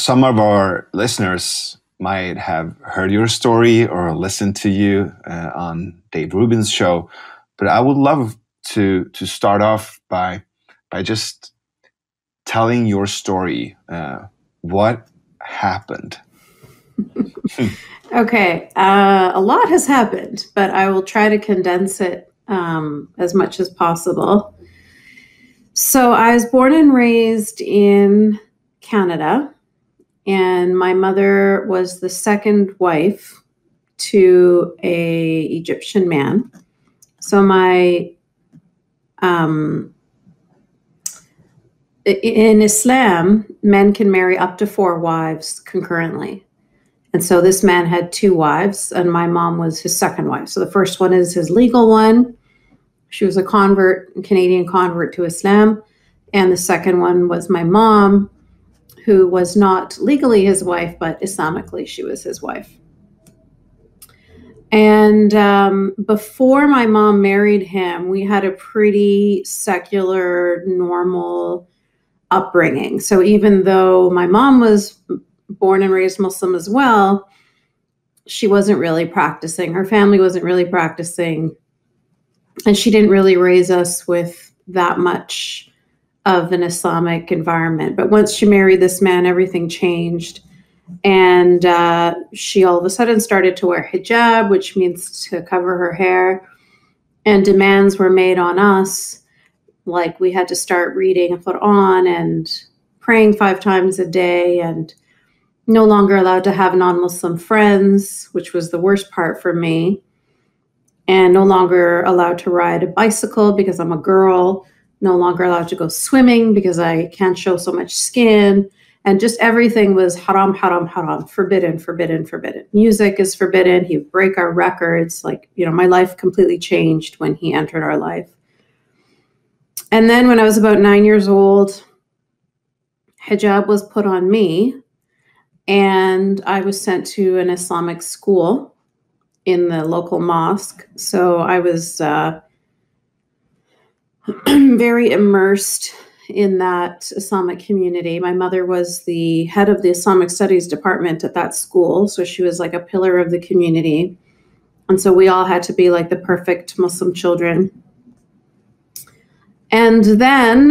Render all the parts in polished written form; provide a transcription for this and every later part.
some of our listeners might have heard your story or listened to you on Dave Rubin's show, but I would love to start off by just telling your story. What happened? Okay, a lot has happened, but I will try to condense it as much as possible. So I was born and raised in Canada, and my mother was the second wife to an Egyptian man. So in Islam, men can marry up to 4 wives concurrently. And so this man had 2 wives, and my mom was his second wife. So the first one is his legal one. She was a Canadian convert to Islam. And the second one was my mom, who was not legally his wife, but Islamically she was his wife. And before my mom married him, we had a pretty secular, normal upbringing. So even though my mom was born and raised Muslim as well, she wasn't really practicing. Her family wasn't really practicing. And she didn't really raise us with that much of an Islamic environment. But once she married this man, everything changed. And she all of a sudden started to wear hijab, which means to cover her hair. And demands were made on us. Like we had to start reading Quran and praying 5 times a day, and no longer allowed to have non-Muslim friends, which was the worst part for me. And no longer allowed to ride a bicycle because I'm a girl. No longer allowed to go swimming because I can't show so much skin. And just everything was haram, haram, haram, forbidden, forbidden, forbidden. Music is forbidden. He would break our records. Like, you know, my life completely changed when he entered our life. And then when I was about 9 years old, hijab was put on me, and I was sent to an Islamic school in the local mosque. So I was very immersed in that Islamic community. My mother was the head of the Islamic Studies department at that school. So she was like a pillar of the community. And so we all had to be like the perfect Muslim children. And then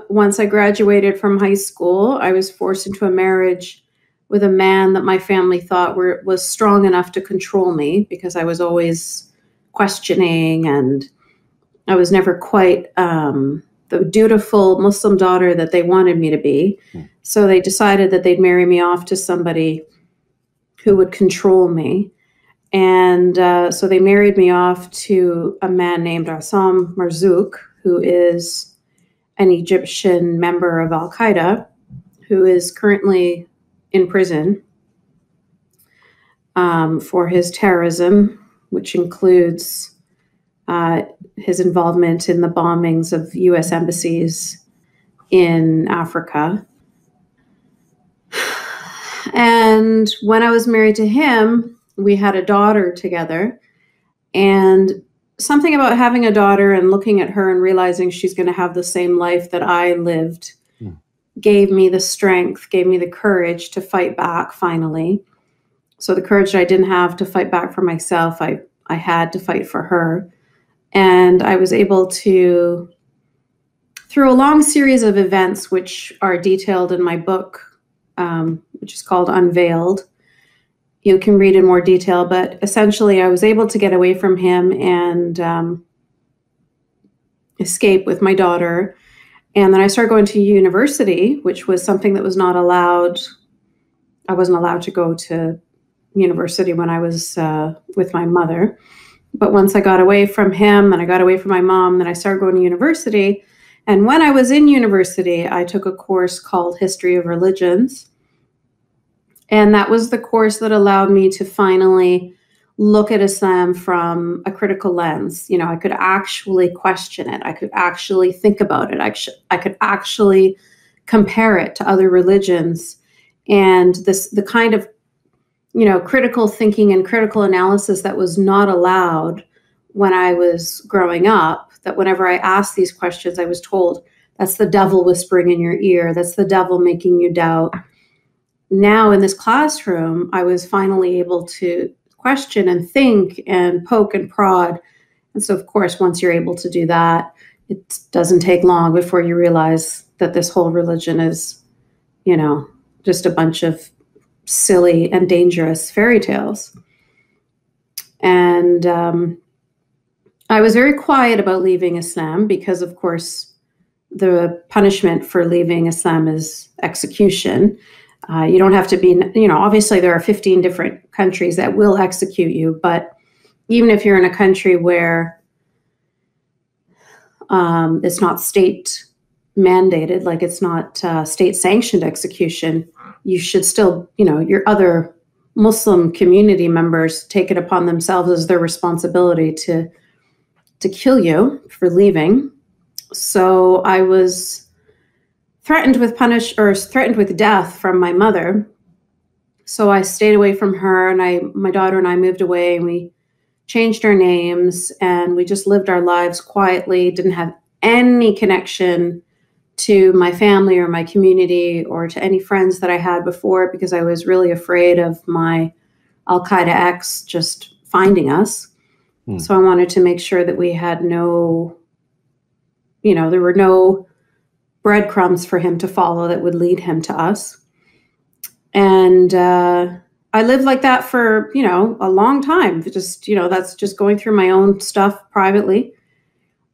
once I graduated from high school, I was forced into a marriage with a man that my family thought was strong enough to control me, because I was always questioning, and I was never quite the dutiful Muslim daughter that they wanted me to be. So they decided that they'd marry me off to somebody who would control me. And so they married me off to a man named Arsam Marzouk, who is an Egyptian member of al-Qaida, who is currently in prison for his terrorism, which includes his involvement in the bombings of U.S. embassies in Africa. And when I was married to him, we had a daughter together. And something about having a daughter and looking at her and realizing she's going to have the same life that I lived gave me the strength, gave me the courage to fight back finally. So the courage that I didn't have to fight back for myself, I had to fight for her. And I was able to, through a long series of events, which are detailed in my book, which is called Unveiled. You can read in more detail, but essentially I was able to get away from him and escape with my daughter. And then I started going to university, which was something that was not allowed. I wasn't allowed to go to university when I was with my mother. But once I got away from him and I got away from my mom, then I started going to university. And when I was in university, I took a course called History of Religions. And that was the course that allowed me to finally look at Islam from a critical lens. You know, I could actually question it. I could actually think about it. I could actually compare it to other religions. And the kind of, you know, critical thinking and critical analysis that was not allowed when I was growing up, that whenever I asked these questions, I was told, that's the devil whispering in your ear. That's the devil making you doubt. now in this classroom, I was finally able to question and think and poke and prod. And so, of course, once you're able to do that, it doesn't take long before you realize that this whole religion is, you know, just a bunch of silly and dangerous fairy tales. And I was very quiet about leaving Islam because, of course, the punishment for leaving Islam is execution. You don't have to be, you know, obviously there are 15 different countries that will execute you, but even if you're in a country where it's not state mandated, like it's not state sanctioned execution, you should still, you know, your other Muslim community members take it upon themselves as their responsibility to kill you for leaving. So I was threatened with threatened with death from my mother. So I stayed away from her, and my daughter and I moved away, and we changed our names, and we just lived our lives quietly, didn't have any connection to my family or my community or to any friends that I had before, because I was really afraid of my al-Qaida ex just finding us. So I wanted to make sure that we had no, you know, there were no breadcrumbs for him to follow that would lead him to us. And I lived like that for, you know, a long time. Just, you know, that's just going through my own stuff privately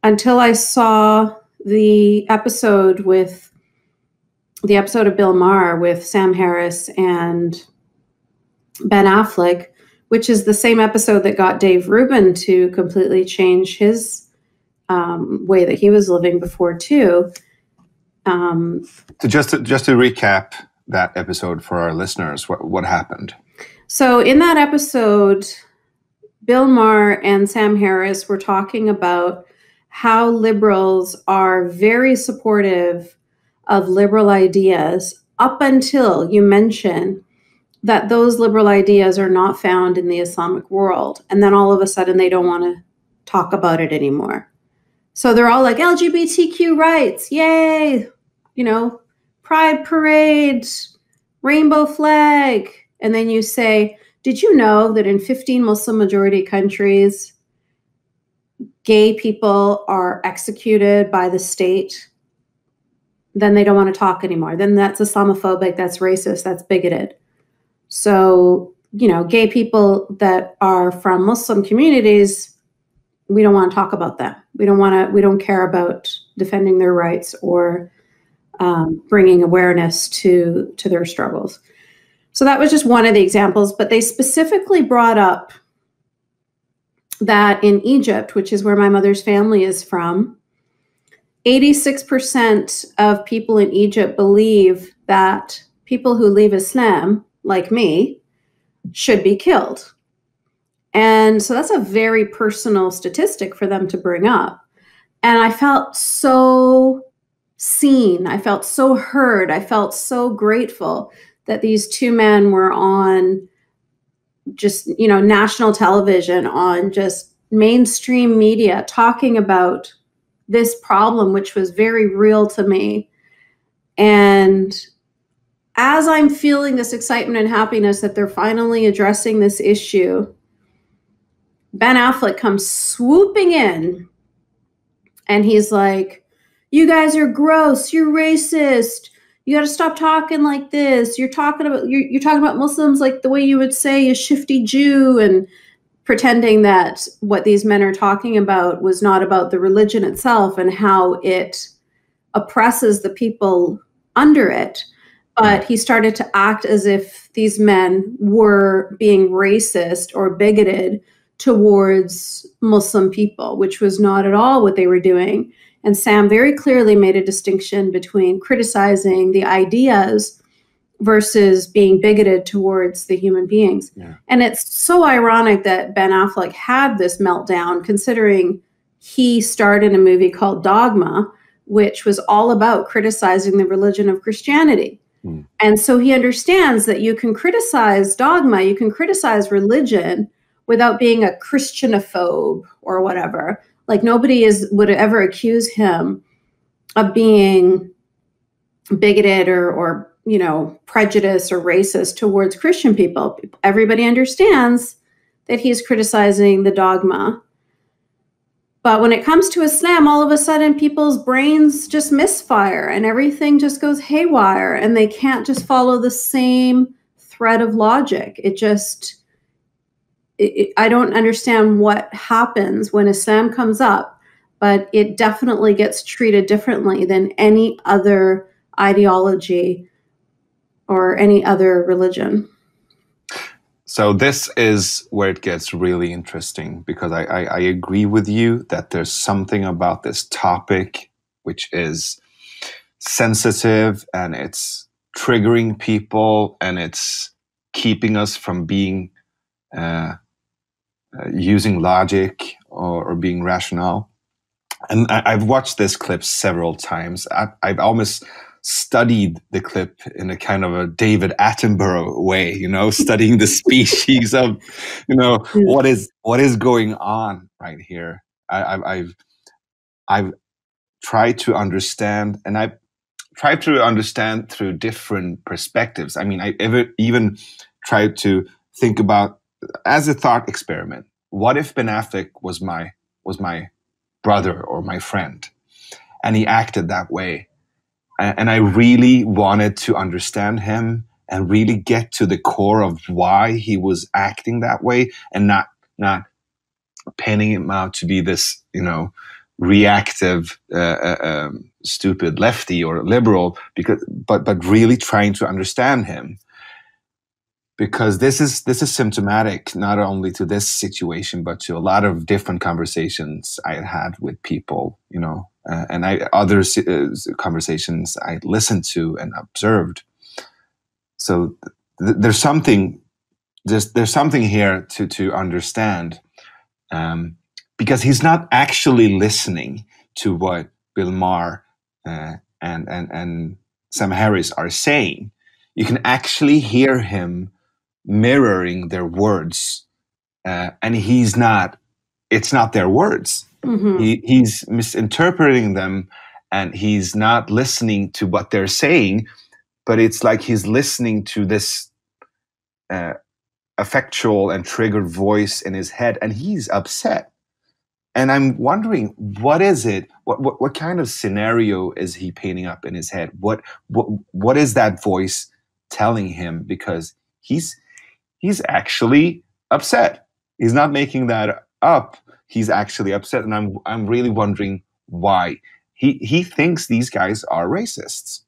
until I saw the episode of Bill Maher with Sam Harris and Ben Affleck, which is the same episode that got Dave Rubin to completely change his way that he was living before too. So just to recap that episode for our listeners, what happened? So in that episode, Bill Maher and Sam Harris were talking about how liberals are very supportive of liberal ideas up until you mention that those liberal ideas are not found in the Islamic world. And then all of a sudden they don't want to talk about it anymore. So they're all like, LGBTQ rights, yay, you know, pride parade, rainbow flag. And then you say, did you know that in 15 Muslim majority countries, gay people are executed by the state? Then they don't want to talk anymore. Then that's Islamophobic, that's racist, that's bigoted. So, you know, gay people that are from Muslim communities, we don't want to talk about them. We don't care about defending their rights or bringing awareness to their struggles. So that was just one of the examples, but they specifically brought up that in Egypt, which is where my mother's family is from, 86% of people in Egypt believe that people who leave Islam, like me, should be killed. And so that's a very personal statistic for them to bring up. And I felt so seen. I felt so heard. I felt so grateful that these two men were on just, you know, national television, on just mainstream media, talking about this problem, which was very real to me. And as I'm feeling this excitement and happiness that they're finally addressing this issue, Ben Affleck comes swooping in and he's like, you guys are gross, you're racist, you got to stop talking like this, you're talking about Muslims like the way you would say a shifty Jew, and pretending that what these men are talking about was not about the religion itself and how it oppresses the people under it. But he started to act as if these men were being racist or bigoted towards Muslim people, which was not at all what they were doing. And Sam very clearly made a distinction between criticizing the ideas versus being bigoted towards the human beings. Yeah. And it's so ironic that Ben Affleck had this meltdown, considering he starred in a movie called Dogma, which was all about criticizing the religion of Christianity. And so he understands that you can criticize dogma, you can criticize religion without being a Christianophobe or whatever. Like nobody would ever accuse him of being bigoted or prejudice or racist towards Christian people. Everybody understands that he's criticizing the dogma. But when it comes to Islam, all of a sudden people's brains just misfire and everything just goes haywire and they can't just follow the same thread of logic. I don't understand what happens when Islam comes up, but it definitely gets treated differently than any other ideology or any other religion. So this is where it gets really interesting, because I agree with you that there's something about this topic which is sensitive and it's triggering people and it's keeping us from being using logic or being rational. And I've watched this clip several times. I've almost studied the clip in a kind of a David Attenborough way, studying the species of, what is going on right here. I've tried to understand, and I've tried to understand through different perspectives. I mean, I even tried to think about, as a thought experiment, what if Ben Affleck was my brother or my friend, and he acted that way? And I really wanted to understand him and really get to the core of why he was acting that way, and not painting him out to be this, reactive, stupid lefty or liberal, but really trying to understand him. Because this is symptomatic not only to this situation, but to a lot of different conversations I had with people, and other conversations I listened to and observed. So there's something here to understand, because he's not actually listening to what Bill Maher and Sam Harris are saying. You can actually hear him mirroring their words, and it's not their words. Mm-hmm. He's misinterpreting them, and he's not listening to what they're saying, but it's like he's listening to this affectual and triggered voice in his head, and he's upset. And I'm wondering, what is it? What kind of scenario is he painting up in his head? What is that voice telling him? Because he's actually upset. He's not making that up. He's actually upset, and I'm really wondering why. He thinks these guys are racists,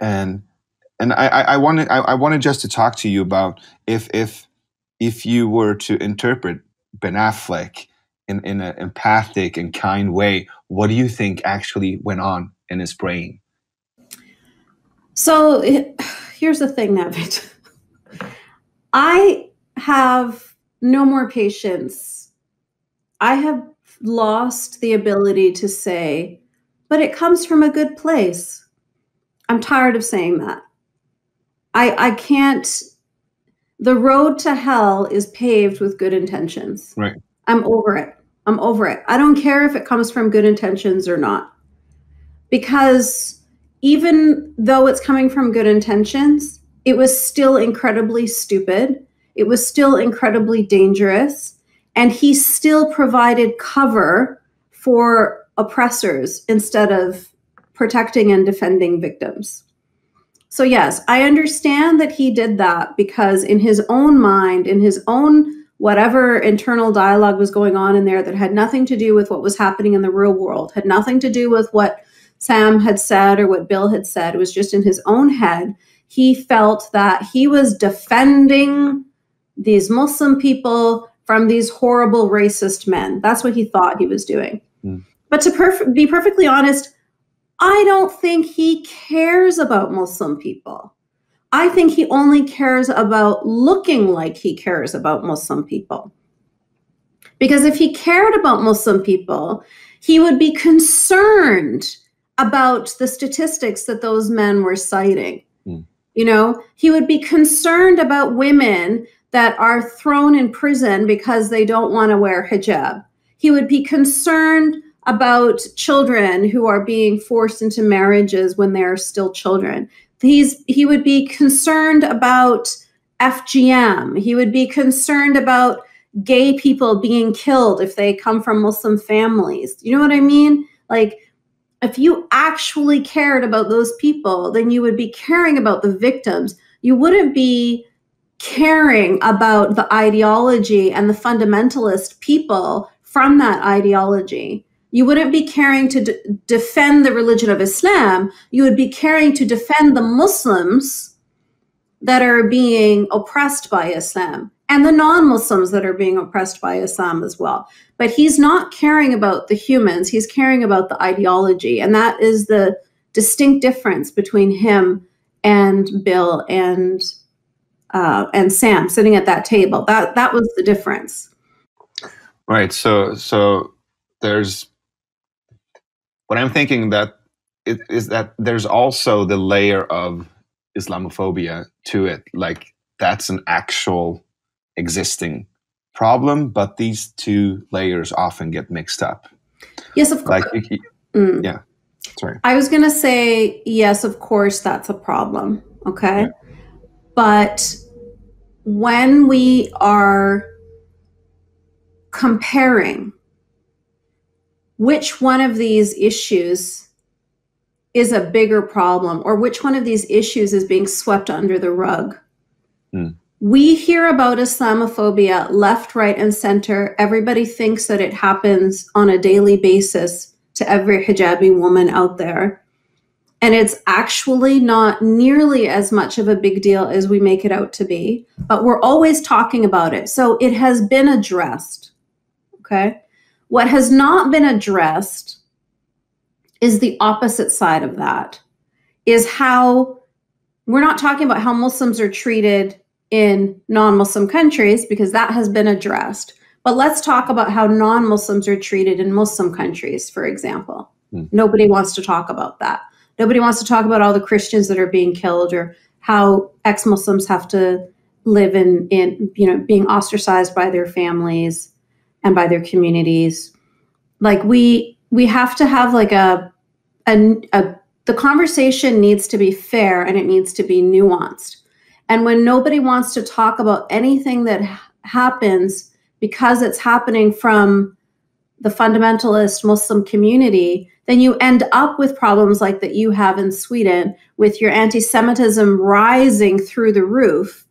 and I wanted just to talk to you about if you were to interpret Ben Affleck in an empathic and kind way, what do you think actually went on in his brain? So here's the thing, Navid. I have no more patience. I have lost the ability to say, but it comes from a good place. I'm tired of saying that. I can't. The road to hell is paved with good intentions. Right. I'm over it. I don't care if it comes from good intentions or not. Because even though it's coming from good intentions, it was still incredibly stupid. It was still incredibly dangerous. And he still provided cover for oppressors instead of protecting and defending victims. So yes, I understand that he did that because in his own mind, in his own whatever internal dialogue was going on in there that had nothing to do with what was happening in the real world, had nothing to do with what Sam had said or what Bill had said. It was just in his own head. He felt that he was defending these Muslim people from these horrible racist men. That's what he thought he was doing. Mm. But to be perfectly honest, I don't think he cares about Muslim people. I think he only cares about looking like he cares about Muslim people. Because if he cared about Muslim people, he would be concerned about the statistics that those men were citing. Mm. He would be concerned about women that are thrown in prison because they don't want to wear hijab. He would be concerned about children who are being forced into marriages when they're still children. He would be concerned about FGM. He would be concerned about gay people being killed if they come from Muslim families. You know what I mean? Like, if you actually cared about those people, then you would be caring about the victims. You wouldn't be caring about the ideology and the fundamentalist people from that ideology. You wouldn't be caring to defend the religion of Islam. You would be caring to defend the Muslims that are being oppressed by Islam and the non-Muslims that are being oppressed by Islam as well. But he's not caring about the humans. He's caring about the ideology. And that is the distinct difference between him and Bill and Sam sitting at that table. That was the difference. Right. So there's what I'm thinking that it is that there's also the layer of Islamophobia to it. Like, that's an actual existing problem, but these two layers often get mixed up. Yes, of course. Yeah. Sorry. I was going to say, yes, of course, that's a problem. Okay. Yeah. But when we are comparing which one of these issues is a bigger problem or which one of these issues is being swept under the rug, we hear about Islamophobia left, right, and center. Everybody thinks that it happens on a daily basis to every hijabi woman out there. And it's actually not nearly as much of a big deal as we make it out to be, but we're always talking about it. So it has been addressed, okay? What has not been addressed is the opposite side of that, is how we're not talking about how Muslims are treated in non-Muslim countries, because that has been addressed. But let's talk about how non-Muslims are treated in Muslim countries, for example. Nobody wants to talk about that. Nobody wants to talk about all the Christians that are being killed, or how ex-Muslims have to live in being ostracized by their families and by their communities. Like, we have to have like the conversation needs to be fair, and it needs to be nuanced. And when nobody wants to talk about anything that happens because it's happening from the fundamentalist Muslim community, then you end up with problems like that you have in Sweden, with your anti-Semitism rising through the roof.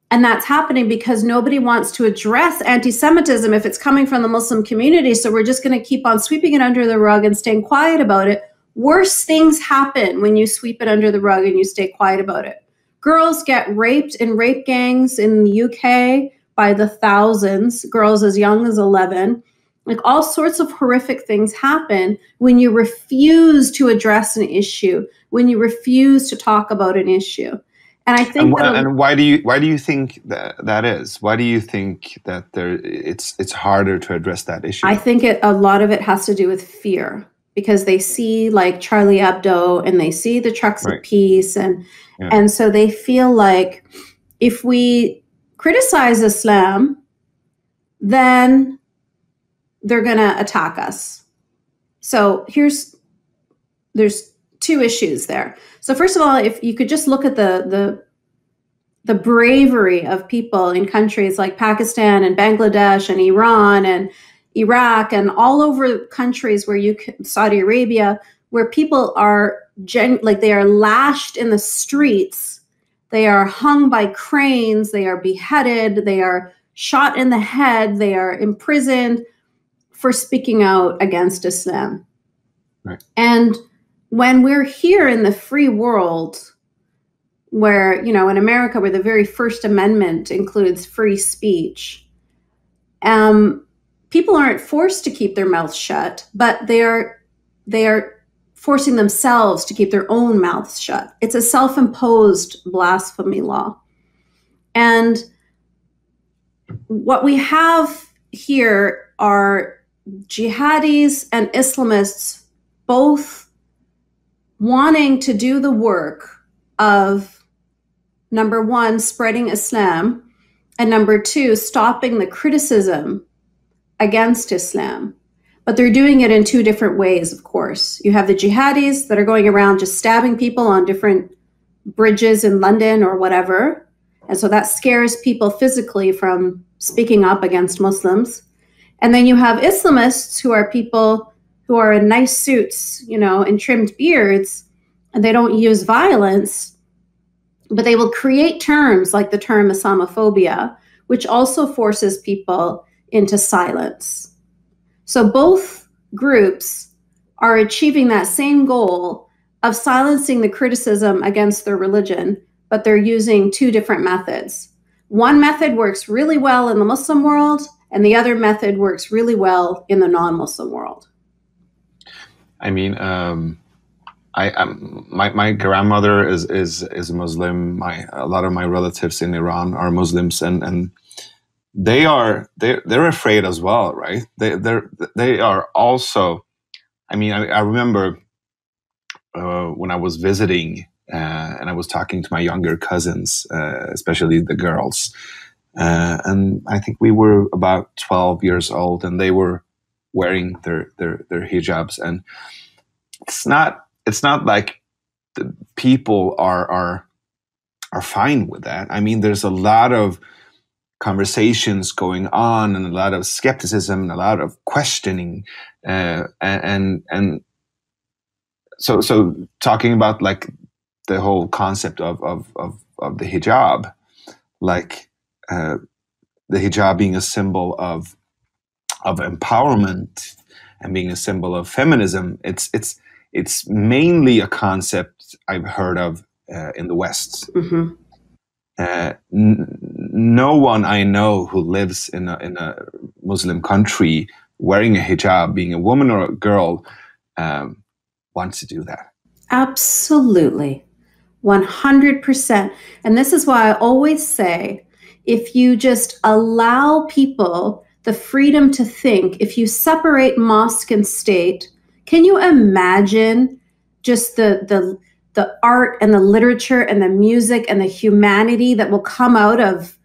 And that's happening because nobody wants to address anti-Semitism if it's coming from the Muslim community. So we're just going to keep on sweeping it under the rug and staying quiet about it. Worse things happen when you sweep it under the rug and you stay quiet about it. Girls get raped in rape gangs in the UK by the thousands, girls as young as 11. Like, all sorts of horrific things happen when you refuse to address an issue, when you refuse to talk about an issue. And I think why do you think that is? Why do you think that it's harder to address that issue? I think a lot of it has to do with fear, because they see like Charlie Hebdo and they see the Trucks of Peace, and so they feel like if we criticize Islam, then they're going to attack us. So there's two issues there. So first of all, if you could just look at the bravery of people in countries like Pakistan and Bangladesh and Iran and Iraq and all over countries where Saudi Arabia, where people are they are lashed in the streets, they are hung by cranes, they are beheaded, they are shot in the head, they are imprisoned for speaking out against Islam. Right. And when we're here in the free world, where, in America, where the very First Amendment includes free speech, people aren't forced to keep their mouths shut, but they are forcing themselves to keep their own mouths shut. It's a self-imposed blasphemy law. And what we have here are jihadis and Islamists both wanting to do the work of, number one, spreading Islam, and number two, stopping the criticism against Islam. But they're doing it in two different ways, of course. You have the jihadis that are going around just stabbing people on different bridges in London or whatever. And so that scares people physically from speaking up against Muslims. And then you have Islamists who are people who are in nice suits, you know, and trimmed beards, and they don't use violence, but they will create terms like the term Islamophobia, which also forces people into silence. So both groups are achieving that same goal of silencing the criticism against their religion, but they're using two different methods. One method works really well in the Muslim world, and the other method works really well in the non-Muslim world. I mean, my grandmother is a Muslim. A lot of my relatives in Iran are Muslims, and they're afraid as well, right? They are also. I mean, I remember when I was visiting and I was talking to my younger cousins, especially the girls, and I think we were about 12 years old, and they were wearing their hijabs, and it's not like the people are fine with that. I mean, there's a lot of conversations going on, and a lot of skepticism, and a lot of questioning, and so talking about like the whole concept of the hijab, like the hijab being a symbol of empowerment and being a symbol of feminism. It's mainly a concept I've heard of in the West. Mm-hmm. No one I know who lives in a Muslim country wearing a hijab, being a woman or a girl, wants to do that. Absolutely. 100%. And this is why I always say, if you just allow people the freedom to think, if you separate mosque and state, can you imagine just the art and the literature and the music and the humanity that will come out of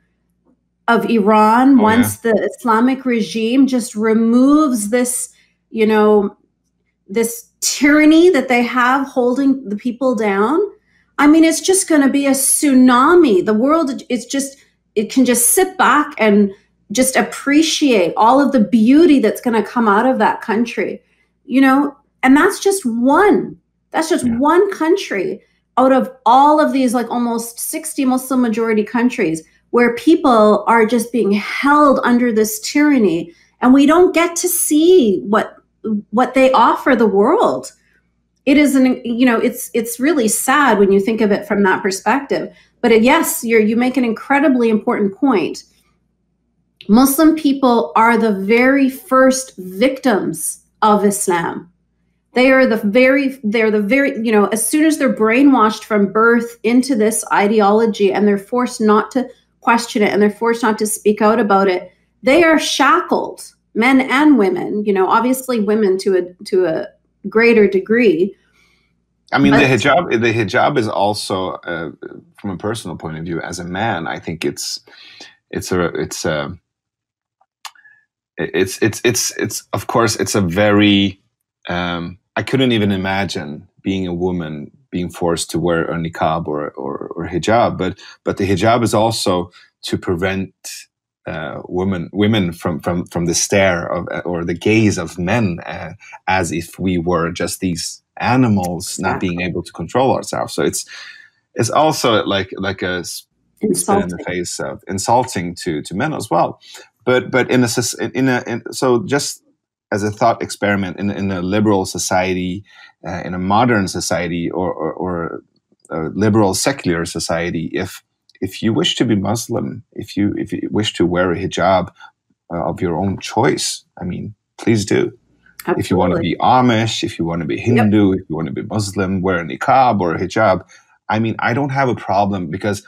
Iran once the Islamic regime just removes this, you know, this tyranny that they have holding the people down? I mean, it's just going to be a tsunami. The world, it can just sit back and just appreciate all of the beauty that's going to come out of that country, you know, and that's just one country out of all of these, like almost 60 Muslim majority countries where people are just being held under this tyranny, and we don't get to see what they offer the world. It is it's really sad when you think of it from that perspective. But yes, you make an incredibly important point. Muslim people are the very first victims of Islam. They're the very, you know, as soon as they're brainwashed from birth into this ideology and they're forced not to question it and they're forced not to speak out about it, they are shackled, men and women, you know, obviously women to a greater degree. I mean, the hijab is also, from a personal point of view, as a man, I think it's of course, it's a very, I couldn't even imagine being a woman being forced to wear a niqab or hijab, but the hijab is also to prevent women from the stare of or the gaze of men, as if we were just these animals not being able to control ourselves. So it's also like a spit in the face of insulting to men as well. But so just as a thought experiment, in a liberal society, in a modern society, or a liberal secular society, if you wish to be Muslim, if you wish to wear a hijab of your own choice, I mean, please do. Absolutely. If you want to be Amish, if you want to be Hindu, if you want to be Muslim, wear a niqab or a hijab. I mean, I don't have a problem, because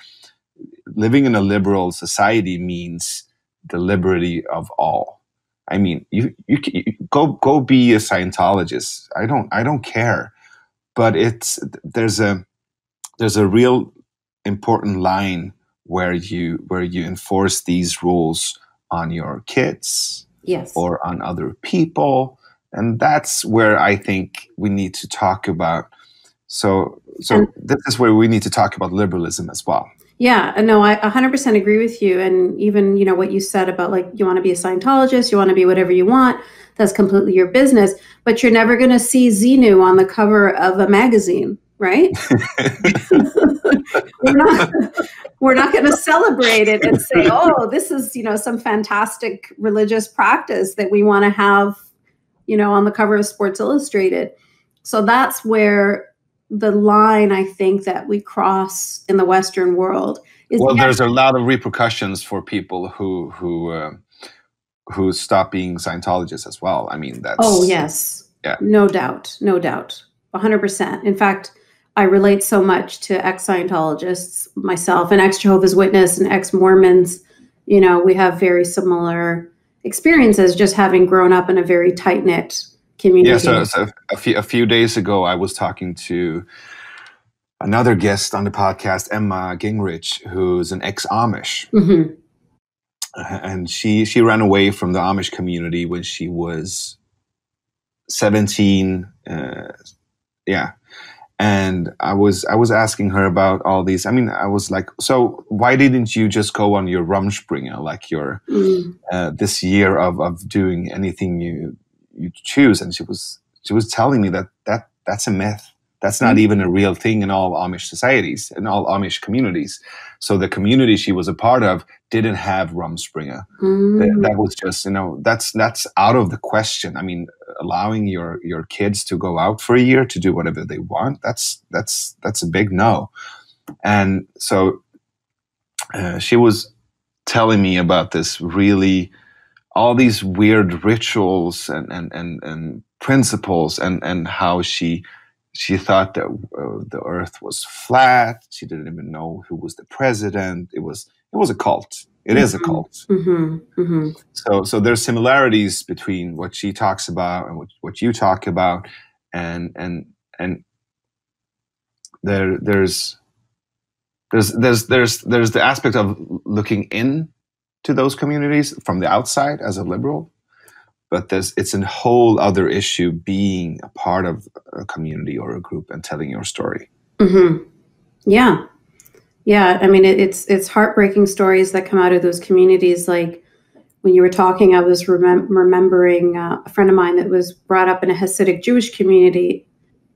living in a liberal society means the liberty of all. I mean, you go be a Scientologist. I don't care, but there's a real important line where you enforce these rules on your kids, yes, or on other people. And that's where I think we need to talk about. So this is where we need to talk about liberalism as well. Yeah, no, I 100% agree with you. And even, what you said about like, you want to be a Scientologist, you want to be whatever you want, that's completely your business, but you're never going to see Xenu on the cover of a magazine, right? We're not going to celebrate it and say, oh, this is, some fantastic religious practice that we want to have, on the cover of Sports Illustrated. So that's where the line, I think, that we cross in the Western world is. Well, there's a lot of repercussions for people who stop being Scientologists as well. I mean, that's. Oh, yes. Yeah. No doubt. 100%. In fact, I relate so much to ex-Scientologists myself, and ex-Jehovah's Witness and ex-Mormons. We have very similar experiences, just having grown up in a very tight-knit community. Yeah, so a few days ago, I was talking to another guest on the podcast, Emma Gingrich, who's an ex-Amish. Mm-hmm. And she ran away from the Amish community when she was 17. And I was asking her about all these. I mean, I was like, so why didn't you just go on your Rumspringa, like your this year of doing anything you choose? And she was telling me that's a myth. That's not even a real thing in all Amish societies, in all Amish communities. So the community she was a part of didn't have Rumspringa. That was just, that's out of the question. I mean, allowing your kids to go out for a year to do whatever they want, that's a big no. And so she was telling me about this really, all these weird rituals and principles and how she thought that the earth was flat. She didn't even know who was the president. It was a cult. It is a cult. Mm-hmm. Mm-hmm. So there's similarities between what she talks about and what you talk about, and there's the aspect of looking in to those communities from the outside as a liberal. But it's a whole other issue being a part of a community or a group and telling your story. Mm-hmm. Yeah. I mean, it's heartbreaking stories that come out of those communities. Like when you were talking, I was remembering a friend of mine that was brought up in a Hasidic Jewish community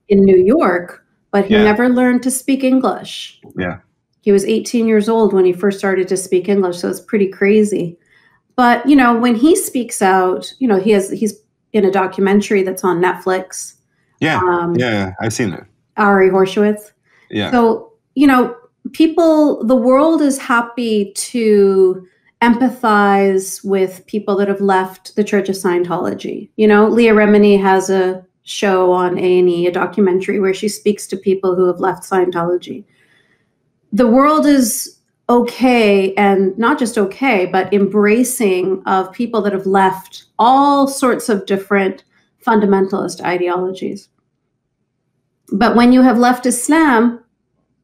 in New York, but he never learned to speak English. Yeah. He was 18 years old when he first started to speak English, so it's pretty crazy. But, when he speaks out, he's in a documentary that's on Netflix. Yeah, I've seen it. Ari Horowitz. Yeah. So, the world is happy to empathize with people that have left the Church of Scientology. Leah Remini has a show on A&E, a documentary where she speaks to people who have left Scientology. The world is okay, and not just okay, but embracing of people that have left all sorts of different fundamentalist ideologies. But when you have left Islam,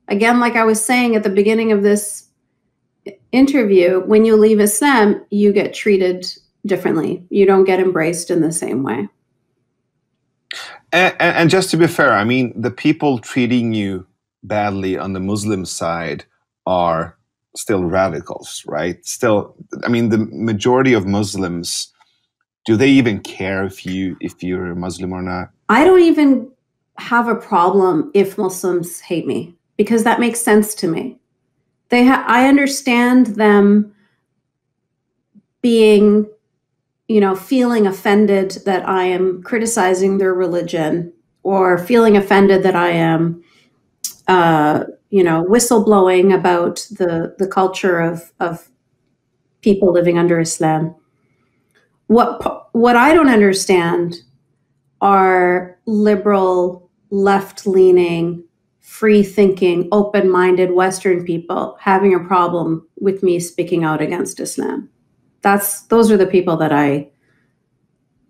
again, like I was saying at the beginning of this interview, when you leave Islam, you get treated differently. You don't get embraced in the same way. And just to be fair, I mean, the people treating you badly on the Muslim side are still radicals, right? Still, I mean, the majority of Muslims, do they even care if you're a Muslim or not? I don't even have a problem if Muslims hate me, because that makes sense to me. I understand them being, feeling offended that I am criticizing their religion, or feeling offended that I am whistleblowing about the culture of people living under Islam. What I don't understand are liberal, left-leaning, free-thinking, open-minded Western people having a problem with me speaking out against Islam. Those are the people that I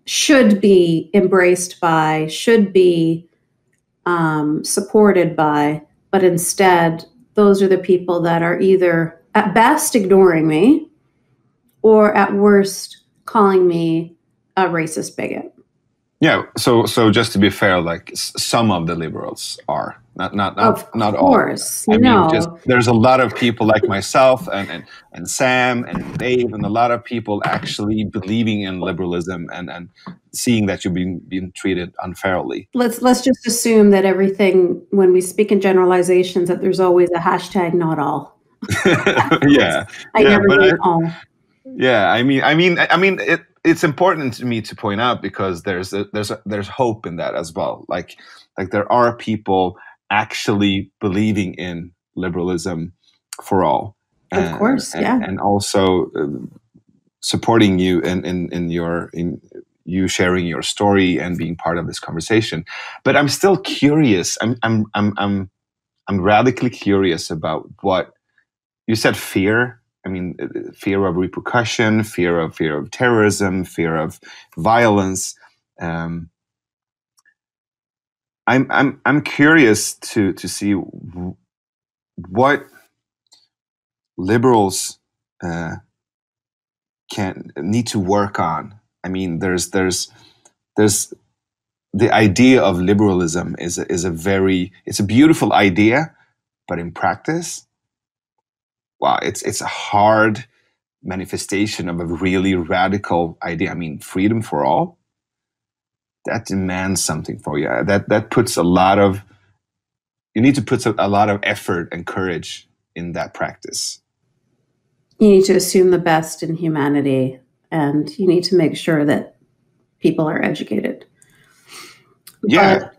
should be embraced by, should be supported by. But instead, those are the people that are either at best ignoring me, or at worst calling me a racist bigot. Yeah. So just to be fair, like some of the liberals are not all. Course, I no. mean, just there's a lot of people like myself and Sam and Dave and a lot of people actually believing in liberalism and seeing that you're being treated unfairly. Let's just assume that everything, when we speak in generalizations, that there's always a hashtag not all. Yeah. I never mean all. Yeah, I mean, it's important to me to point out because there's hope in that as well. Like there are people actually believing in liberalism for all, Of course, yeah, and also supporting you in you sharing your story and being part of this conversation. But I'm still curious. I'm radically curious about what you said. Fear. I mean, fear of repercussion, fear of terrorism, fear of violence. I'm curious to see what liberals need to work on. I mean, there's the idea of liberalism is a beautiful idea, but in practice, wow, it's a hard manifestation of a really radical idea. I mean, freedom for all, that demands something for you. That puts you need to put a lot of effort and courage in that practice. You need to assume the best in humanity, and you need to make sure that people are educated. Yeah. But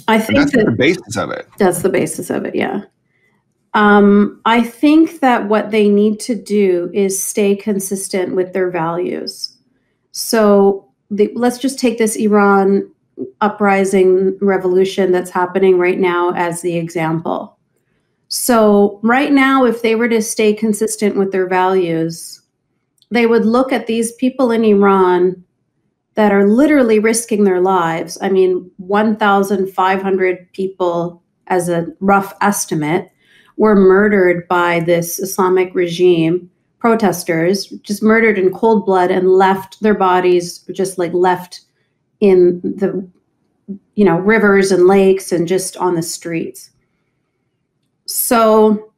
I think that's the basis of it. That's the basis of it, yeah. I think that what they need to do is stay consistent with their values. So let's just take this Iran uprising revolution that's happening right now as the example. So right now, if they were to stay consistent with their values, they would look at these people in Iran that are literally risking their lives. I mean, 1,500 people, as a rough estimate, were murdered by this Islamic regime, protesters, just murdered in cold blood and left their bodies just like left in the, rivers and lakes and just on the streets. So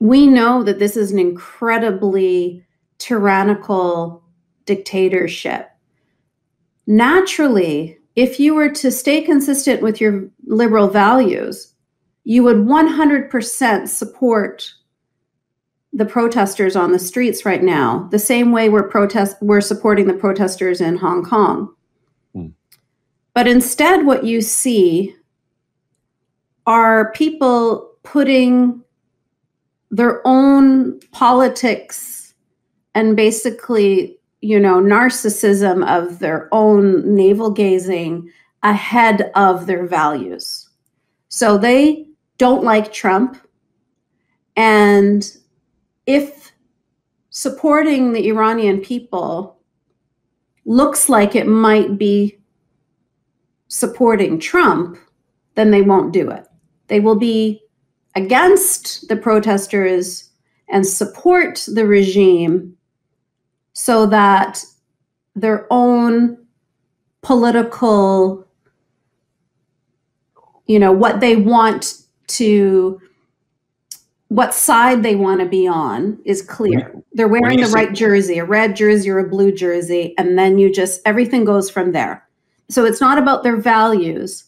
we know that this is an incredibly tyrannical dictatorship. Naturally, if you were to stay consistent with your liberal values, you would 100% support the protesters on the streets right now, the same way we're supporting the protesters in Hong Kong. But instead, what you see are people putting their own politics and basically, narcissism of their own navel-gazing ahead of their values. So they don't like Trump. And if supporting the Iranian people looks like it might be supporting Trump, then they won't do it. They will be against the protesters and support the regime so that their own political, what side they want to be on is clear. They're wearing the right jersey, a red jersey or a blue jersey, and then everything goes from there. So it's not about their values,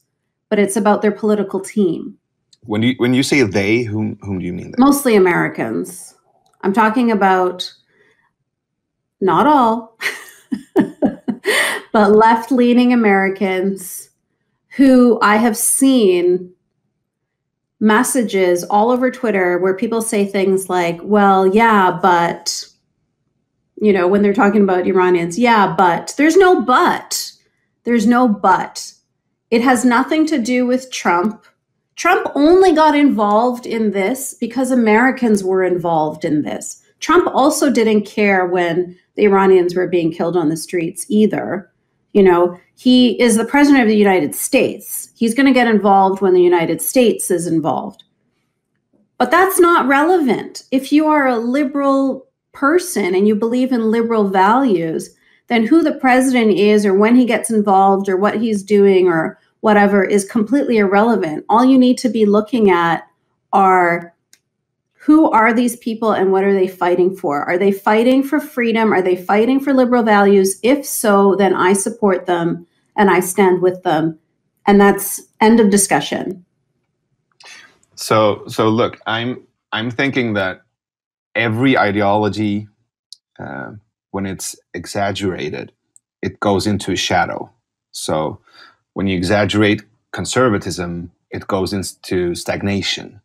but it's about their political team. When you say they, whom do you mean? That? Mostly Americans. I'm talking about not all, but left-leaning Americans who I have seen messages all over Twitter where people say things like, well, yeah, but, when they're talking about Iranians, yeah, but there's no but. There's no but. It has nothing to do with Trump. Trump only got involved in this because Americans were involved in this. Trump also didn't care when the Iranians were being killed on the streets either. He is the president of the United States. He's going to get involved when the United States is involved. But that's not relevant. If you are a liberal person and you believe in liberal values, then who the president is or when he gets involved or what he's doing or whatever is completely irrelevant. All you need to be looking at are, who are these people and what are they fighting for? Are they fighting for freedom? Are they fighting for liberal values? If so, then I support them and I stand with them. And that's end of discussion. So look, I'm thinking that every ideology, when it's exaggerated, it goes into a shadow. So when you exaggerate conservatism, it goes into stagnation.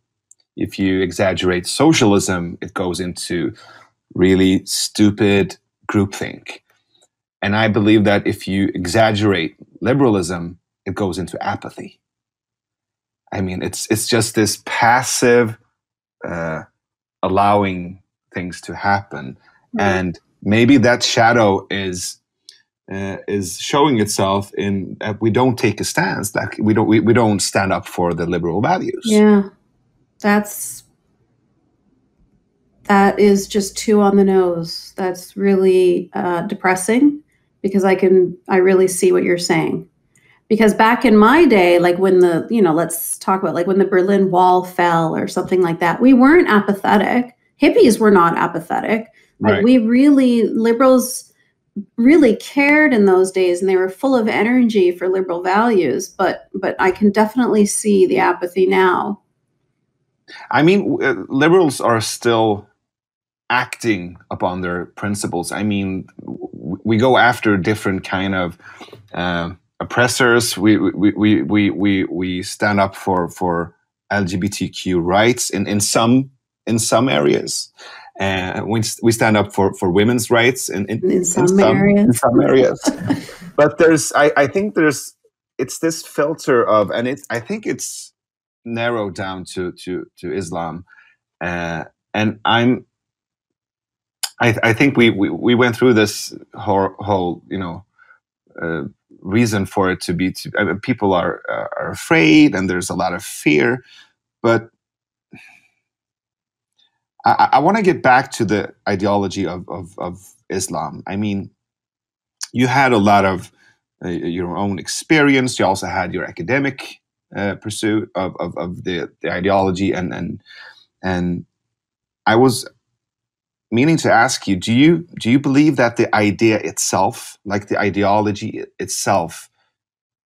If you exaggerate socialism, it goes into really stupid groupthink. And I believe that if you exaggerate liberalism, it goes into apathy. I mean, it's just this passive allowing things to happen. Mm-hmm. And maybe that shadow is showing itself in that we don't take a stance, that we don't stand up for the liberal values. Yeah. That is just too on the nose. That's really depressing, because I really see what you're saying. Because back in my day, like when let's talk about like when the Berlin Wall fell or something like that, we weren't apathetic. Hippies were not apathetic. Like liberals really cared in those days, and they were full of energy for liberal values. But I can definitely see the apathy now. I mean, liberals are still acting upon their principles. I mean, we go after different kind of oppressors. We stand up for LGBTQ rights in some areas. We stand up for women's rights in some areas. But I think it's this filter of, and I think it's narrowed down to Islam, and I think we went through this whole reason for it to be people are afraid, and there's a lot of fear. But I want to get back to the ideology of Islam. I mean, you had a lot of your own experience. You also had your academic pursuit of the ideology, and I was meaning to ask you, do you believe that the idea itself, like the ideology itself,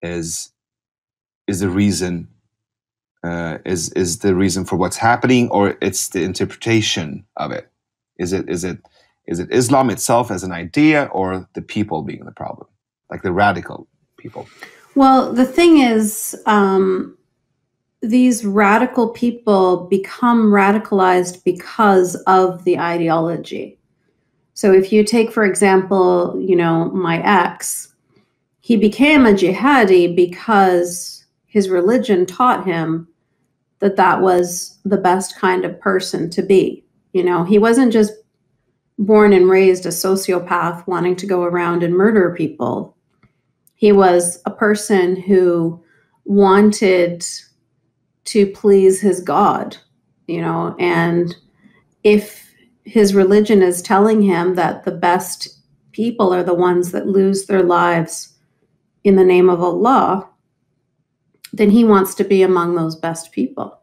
is the reason is the reason for what's happening, or it's the interpretation of it? Is it Islam itself as an idea, or the people being the problem, like the radical people? Well, the thing is, these radical people become radicalized because of the ideology. So if you take, for example, my ex, he became a jihadi because his religion taught him that was the best kind of person to be. He wasn't just born and raised a sociopath wanting to go around and murder people. He was a person who wanted to please his God, and if his religion is telling him that the best people are the ones that lose their lives in the name of Allah, then he wants to be among those best people.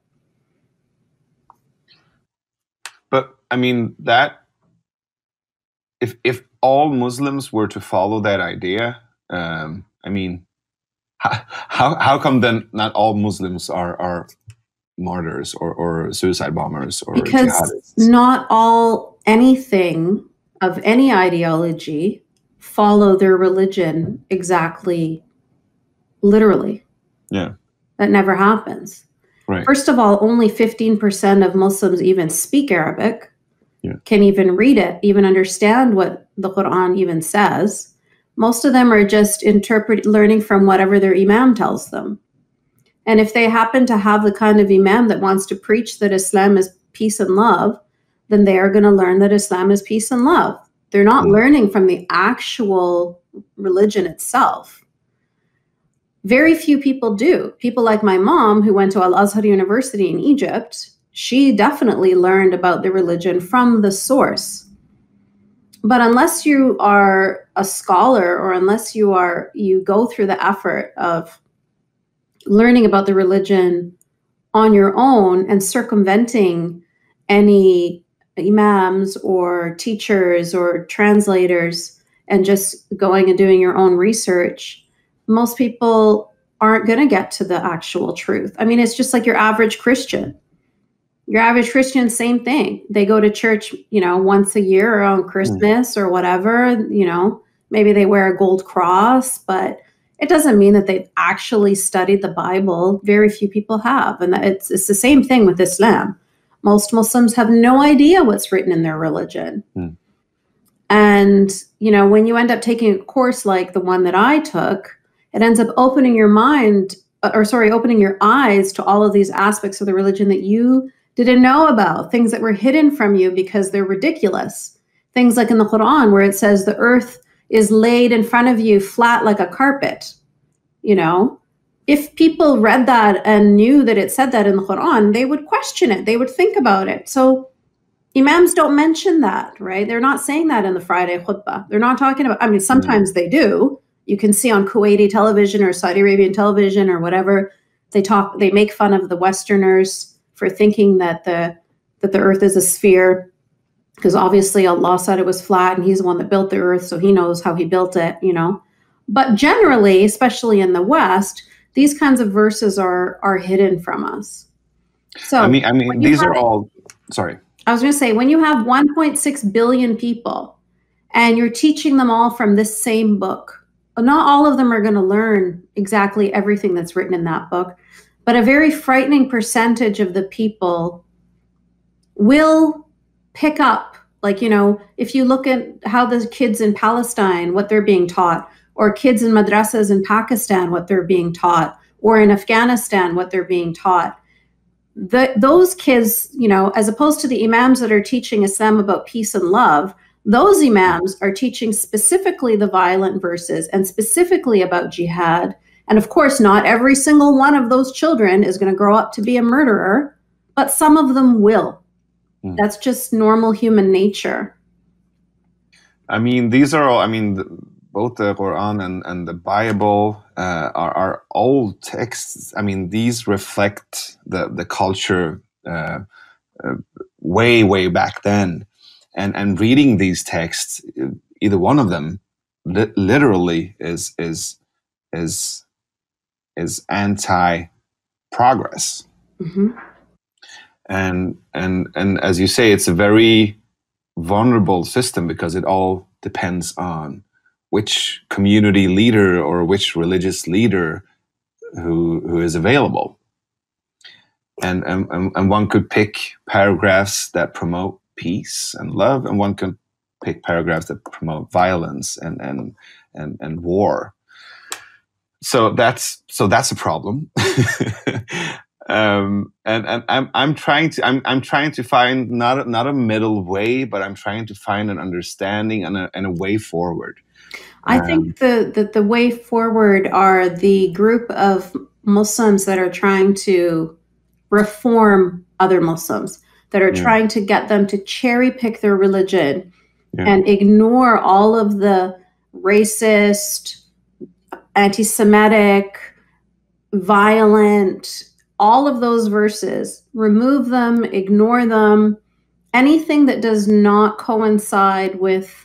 But I mean, that if all Muslims were to follow that idea, I mean, how come then not all Muslims are martyrs or suicide bombers or because jihadists? Not all anything of any ideology follow their religion exactly literally. Yeah. That never happens. Right. First of all, only 15% of Muslims even speak Arabic, can even read it, even understand what the Quran even says. Most of them are just learning from whatever their imam tells them. And if they happen to have the kind of imam that wants to preach that Islam is peace and love, then they are going to learn that Islam is peace and love. They're not learning from the actual religion itself. Very few people do. People like my mom, who went to Al-Azhar University in Egypt, she definitely learned about the religion from the source. But unless you are a scholar, or unless you go through the effort of learning about the religion on your own and circumventing any imams or teachers or translators and just going and doing your own research, most people aren't going to get to the actual truth. I mean, it's just like your average Christian. Your average Christian, same thing. They go to church, once a year around Christmas or whatever, maybe they wear a gold cross, but it doesn't mean that they've actually studied the Bible. Very few people have. And it's the same thing with Islam. Most Muslims have no idea what's written in their religion. And, when you end up taking a course like the one that I took, it ends up opening your opening your eyes to all of these aspects of the religion that you didn't know about, things that were hidden from you because they're ridiculous. Things like in the Quran, where it says the earth is laid in front of you flat like a carpet. If people read that and knew that it said that in the Quran, they would question it. They would think about it. So imams don't mention that, right? They're not saying that in the Friday khutbah. They're not talking about, sometimes they do. You can see on Kuwaiti television or Saudi Arabian television or whatever, they make fun of the Westerners for thinking that the earth is a sphere, because obviously Allah said it was flat and he's the one that built the earth, so he knows how he built it, But generally, especially in the West, these kinds of verses are hidden from us. So these are all, sorry. I was going to say, when you have 1.6 billion people and you're teaching them all from this same book, not all of them are going to learn exactly everything that's written in that book, but a very frightening percentage of the people will pick up. Like, if you look at how the kids in Palestine, what they're being taught, or kids in madrasas in Pakistan, what they're being taught, or in Afghanistan, what they're being taught, those kids, as opposed to the imams that are teaching Islam about peace and love, those imams are teaching specifically the violent verses and specifically about jihad. And of course, not every single one of those children is going to grow up to be a murderer, but some of them will. That's just normal human nature. These are all, both the Quran and the Bible are old texts. These reflect the culture way back then. And reading these texts, either one of them literally is anti-progress. And as you say, it's a very vulnerable system because it all depends on which community leader or which religious leader who is available. And one could pick paragraphs that promote peace and love, and one can pick paragraphs that promote violence and war. So that's a problem. And I'm trying to find not a middle way, but I'm trying to find an understanding and a way forward. I think the way forward are the group of Muslims that are trying to reform other Muslims, that are trying to get them to cherry pick their religion and ignore all of the racist, anti-Semitic, violent, all of those verses, remove them, ignore them, anything that does not coincide with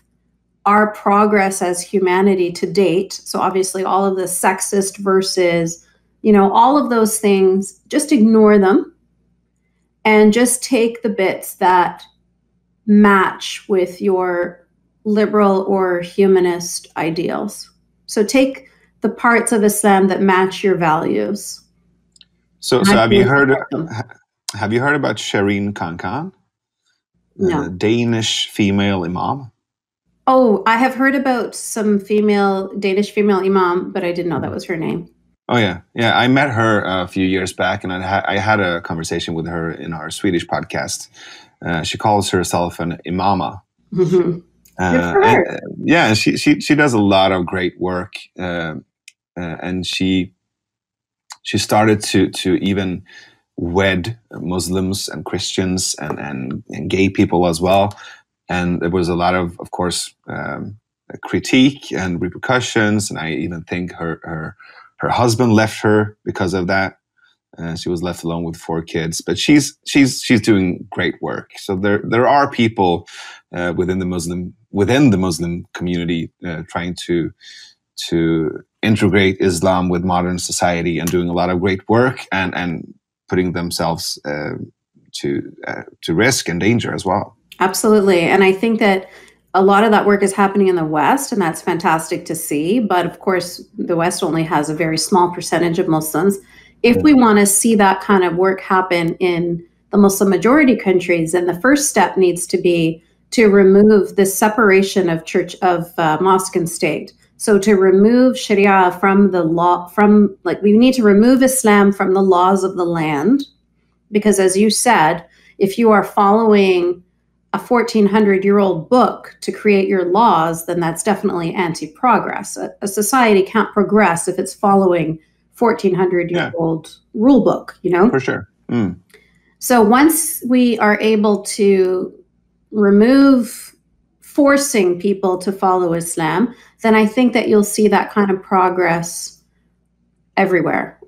our progress as humanity to date. So obviously all of the sexist verses, all of those things, just ignore them and just take the bits that match with your liberal or humanist ideals. So take the parts of Islam that match your values. So have you heard about Shireen Khan? No. The Danish female imam? Oh, I have heard about some Danish female imam, but I didn't know that was her name. Oh, yeah. Yeah, I met her a few years back, and I had a conversation with her in our Swedish podcast. She calls herself an imama. Mm-hmm. Yeah, she does a lot of great work, and she started to even wed Muslims and Christians and gay people as well. And there was a lot of course, critique and repercussions. And I even think her husband left her because of that. She was left alone with 4 kids, but she's doing great work. So there are people within the Muslim community trying to integrate Islam with modern society and doing a lot of great work and putting themselves to risk and danger as well. Absolutely, and I think that a lot of that work is happening in the West, and that's fantastic to see. But of course, the West only has a very small percentage of Muslims. If we want to see that kind of work happen in the Muslim majority countries, then the first step needs to be to remove this separation of mosque and state. So to remove Sharia from the law, we need to remove Islam from the laws of the land, because as you said, if you are following a 1400-year-old book to create your laws, then that's definitely anti-progress. A society can't progress if it's following 1400-year-old rule book, For sure. So once we are able to remove forcing people to follow Islam, then I think that you'll see that kind of progress everywhere.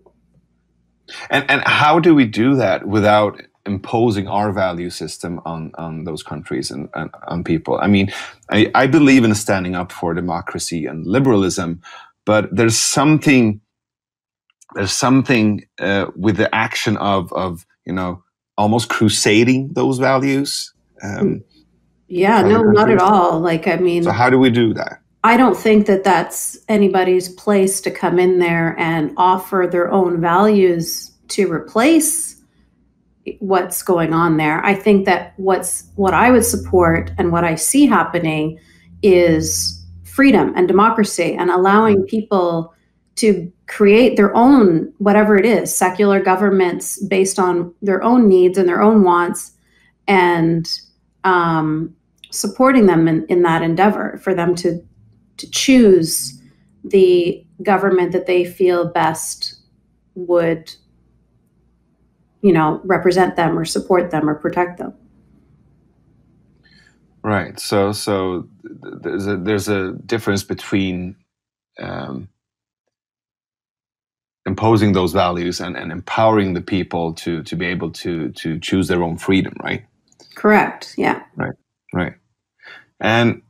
And how do we do that without imposing our value system on those countries and on people? I mean, I believe in standing up for democracy and liberalism, but there's something with the action of almost crusading those values. No, not at all. So how do we do that? I don't think that that's anybody's place to come in there and offer their own values to replace what's going on there. I think that what I would support and what I see happening is freedom and democracy and allowing people to create their own, whatever it is, secular governments based on their own needs and their own wants, and supporting them in that endeavor, for them to choose the government that they feel best would, represent them or support them or protect them. Right. So there's a difference between imposing those values and empowering the people to be able to choose their own freedom, right? Correct. Yeah. Right. And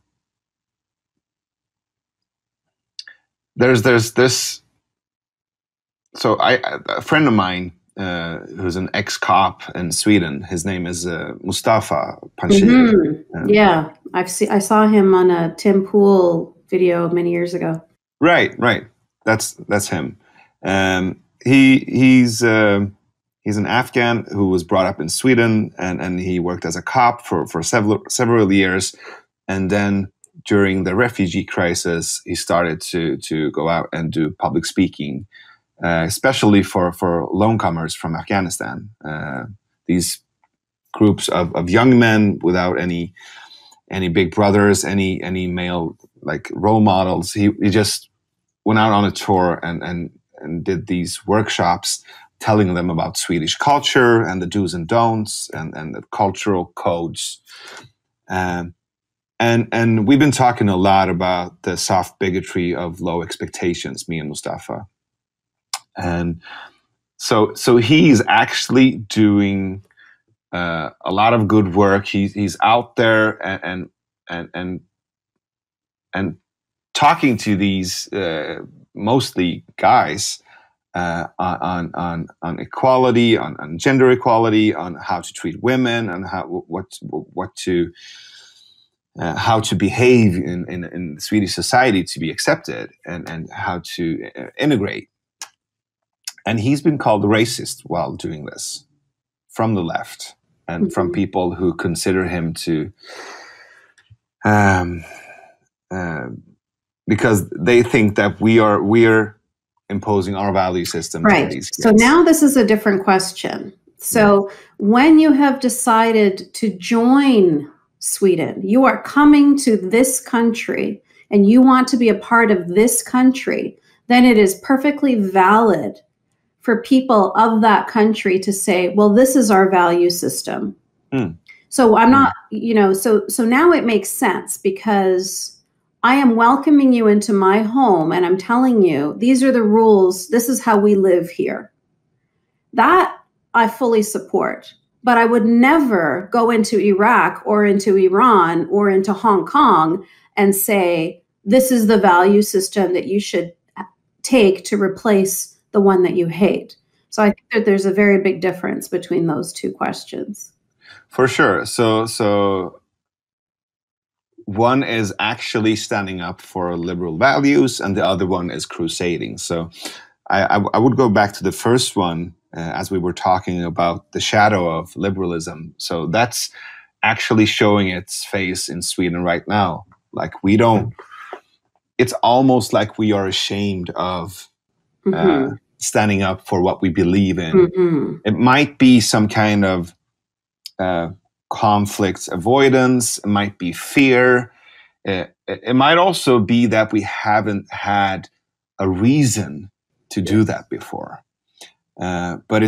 there's this. So a friend of mine who's an ex-cop in Sweden. His name is Mustafa Panshiri. Yeah, I saw him on a Tim Pool video many years ago. Right. That's him. He's an Afghan who was brought up in Sweden, and he worked as a cop for several years, and then during the refugee crisis, he started to go out and do public speaking, especially for lone-comers from Afghanistan. These groups of young men without any big brothers, any male role models. He just went out on a tour and did these workshops, telling them about Swedish culture and the do's and don'ts and the cultural codes. And we've been talking a lot about the soft bigotry of low expectations, me and Mustafa. And so he's actually doing a lot of good work. He's out there and talking to these mostly guys on equality, on gender equality, on how to treat women, and how to behave in Swedish society to be accepted, and how to integrate. And he's been called racist while doing this from the left and from people who consider him to, because they think that we're imposing our value system. Right. To these kids. So now this is a different question. So when you have decided to join Sweden, you are coming to this country and you want to be a part of this country, then it is perfectly valid for people of that country to say, well, this is our value system. So I'm not, so now it makes sense, because I am welcoming you into my home and I'm telling you, these are the rules. This is how we live here. That I fully support. But I would never go into Iraq or into Iran or into Hong Kong and say, this is the value system that you should take to replace the one that you hate. So I think that there's a very big difference between those two questions. For sure. So one is actually standing up for liberal values, and the other one is crusading. So I would go back to the first one, as we were talking about the shadow of liberalism. So that's actually showing its face in Sweden right now. Like, it's almost like we are ashamed of standing up for what we believe in. It might be some kind of conflict avoidance, it might be fear. It might also be that we haven't had a reason to do that before. But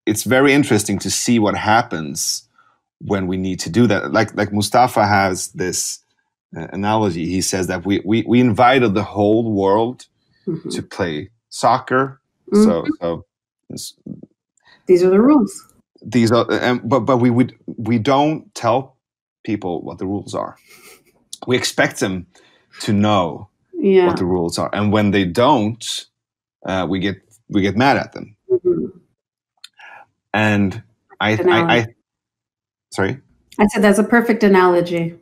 it's very interesting to see what happens when we need to do that. Like Mustafa has this analogy. He says that we invited the whole world to play soccer. So these are the rules. These are, but we don't tell people what the rules are. We expect them to know what the rules are, and when they don't, we get mad at them. And I sorry. I said that's a perfect analogy.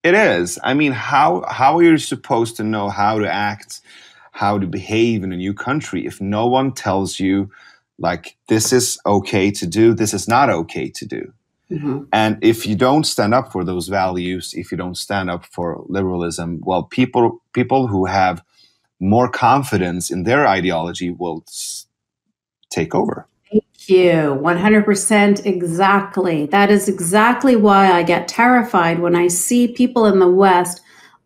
It is. I mean, how are you supposed to know how to act, how to behave in a new country if no one tells you, like, this is okay to do, this is not okay to do? And if you don't stand up for those values, if you don't stand up for liberalism, well, people who have more confidence in their ideology will take over. Thank you. 100% exactly. That is exactly why I get terrified when I see people in the West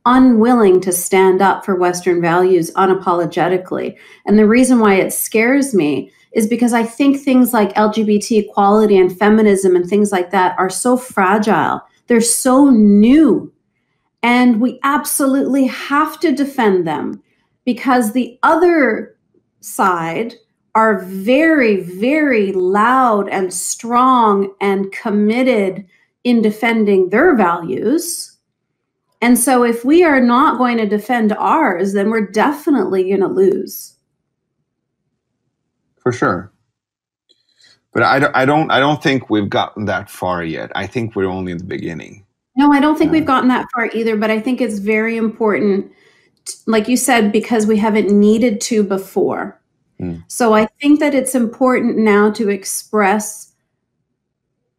unwilling to stand up for Western values unapologetically. And the reason why it scares me is because I think things like LGBT equality and feminism and things like that are so fragile. They're so new. And we absolutely have to defend them, because the other side are very, very loud and strong and committed in defending their values. And so if we are not going to defend ours, then we're definitely going to lose. For sure. But I don't think we've gotten that far yet. I think we're only in the beginning. No, I don't think we've gotten that far either, but I think it's very important, like you said, because we haven't needed to before. So I think that it's important now to express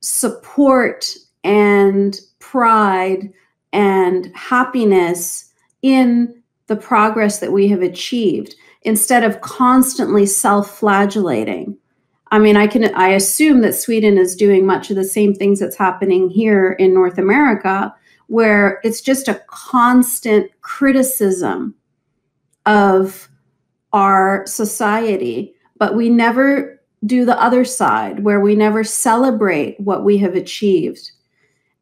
support and pride and happiness in the progress that we have achieved, instead of constantly self-flagellating. I mean, I assume that Sweden is doing much of the same things that's happening here in North America, where it's just a constant criticism of our society, but we never do the other side, where we never celebrate what we have achieved.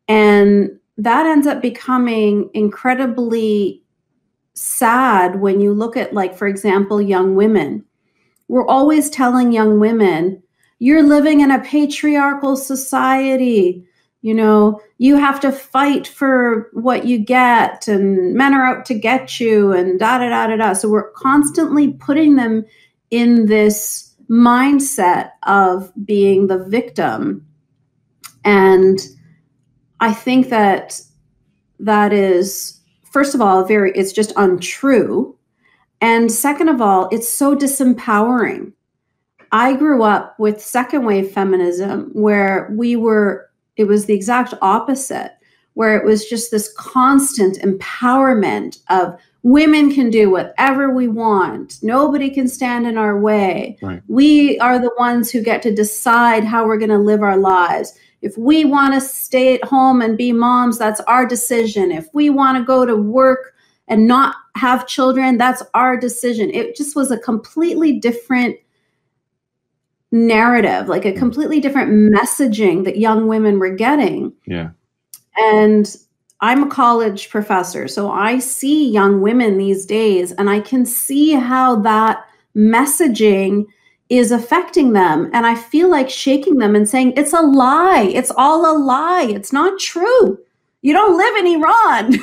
And that ends up becoming incredibly sad when you look at, like, for example, young women. We're always telling young women, you're living in a patriarchal society. You know, you have to fight for what you get, and men are out to get you, and da-da-da-da-da. So we're constantly putting them in this mindset of being the victim. And I think that is, first of all, it's just untrue. And second of all, it's so disempowering. I grew up with second wave feminism, where it was the exact opposite, where it was just this constant empowerment of women can do whatever we want. Nobody can stand in our way. Right. We are the ones who get to decide how we're going to live our lives. If we want to stay at home and be moms, that's our decision. If we want to go to work and not have children, that's our decision. It just was a completely different narrative, like a completely different messaging that young women were getting. Yeah. And I'm a college professor, so I see young women these days, and I can see how that messaging is affecting them. And I feel like shaking them and saying, it's a lie. It's all a lie. It's not true. You don't live in Iran.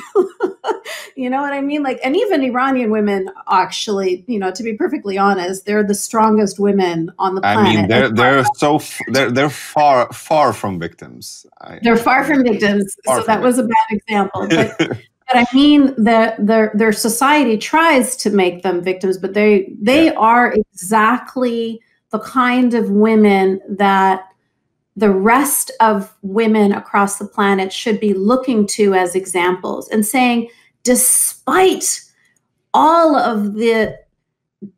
You know what I mean? Like, and even Iranian women, actually, you know, to be perfectly honest, they're the strongest women on the planet. I mean, they're far from victims. They're far from victims. So that was a bad example. But I mean, their society tries to make them victims, but they are exactly the kind of women that the rest of women across the planet should be looking to as examples and saying, despite all of the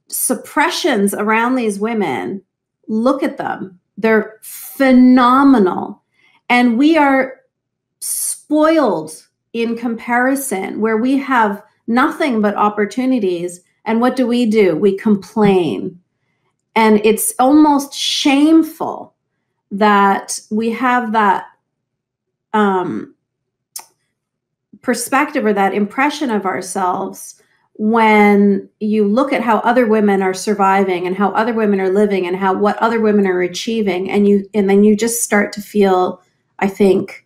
suppressions around these women, look at them. They're phenomenal. And we are spoiled in comparison, where we have nothing but opportunities. And what do? We complain. And it's almost shameful that we have that perspective or that impression of ourselves when you look at how other women are surviving and how other women are living and what other women are achieving, and then you just start to feel, I think,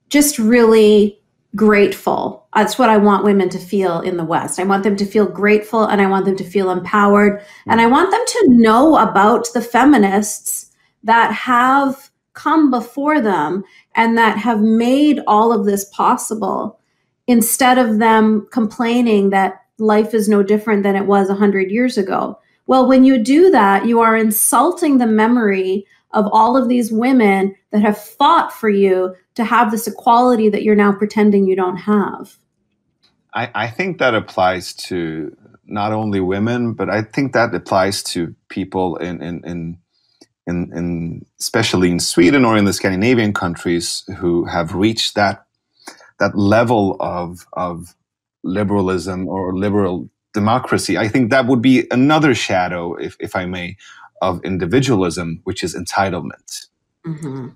just really grateful. That's what I want women to feel in the West. I want them to feel grateful, and I want them to feel empowered, and I want them to know about the feminists that have come before them and that have made all of this possible, instead of them complaining that life is no different than it was 100 years ago. Well, when you do that, you are insulting the memory of all of these women that have fought for you to have this equality that you're now pretending you don't have. I think that applies to not only women, but I think that applies to people in especially in Sweden or in the Scandinavian countries who have reached that level of liberalism or liberal democracy. I think that would be another shadow, if I may, of individualism, which is entitlement. Mm-hmm.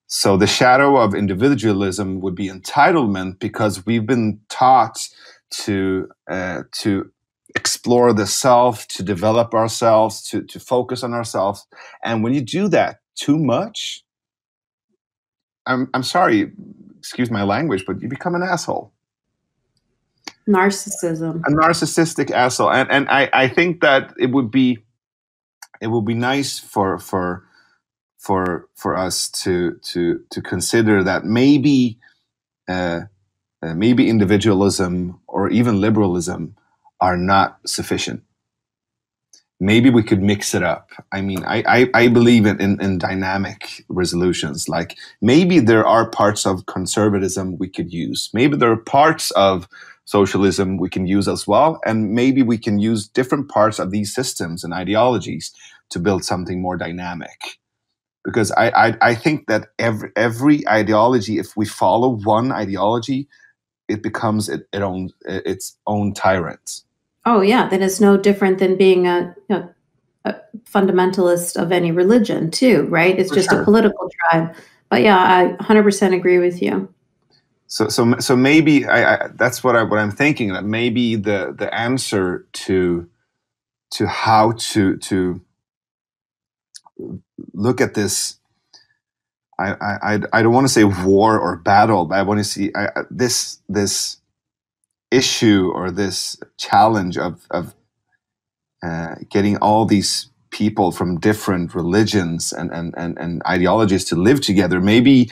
So the shadow of individualism would be entitlement, because we've been taught to explore the self, to develop ourselves, to focus on ourselves. And when you do that too much, I'm sorry, excuse my language, but you become an asshole. Narcissism. A narcissistic asshole. And I think that it would be nice for us to consider that maybe individualism or even liberalism are not sufficient. Maybe we could mix it up. I mean, I believe in dynamic resolutions. Like, maybe there are parts of conservatism we could use. Maybe there are parts of socialism we can use as well. And maybe we can use different parts of these systems and ideologies to build something more dynamic. Because I think that every ideology, if we follow one ideology, it becomes its own tyrant. Oh yeah, that is no different than being a fundamentalist of any religion too, right? It's just a political tribe. But yeah, I 100% agree with you. So maybe that's what I'm thinking, that maybe the answer to how to look at this, I don't want to say war or battle, but I want to see this issue or this challenge of getting all these people from different religions and ideologies to live together. Maybe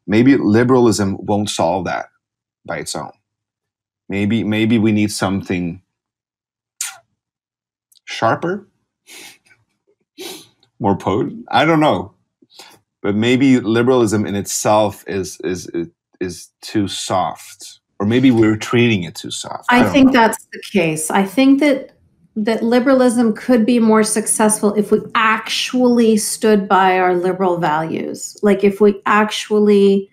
liberalism won't solve that by its own. Maybe we need something sharper, more potent. I don't know, but maybe liberalism in itself is too soft. Or maybe we're treating it too soft. I think that's the case. I think that liberalism could be more successful if we actually stood by our liberal values. Like, if we actually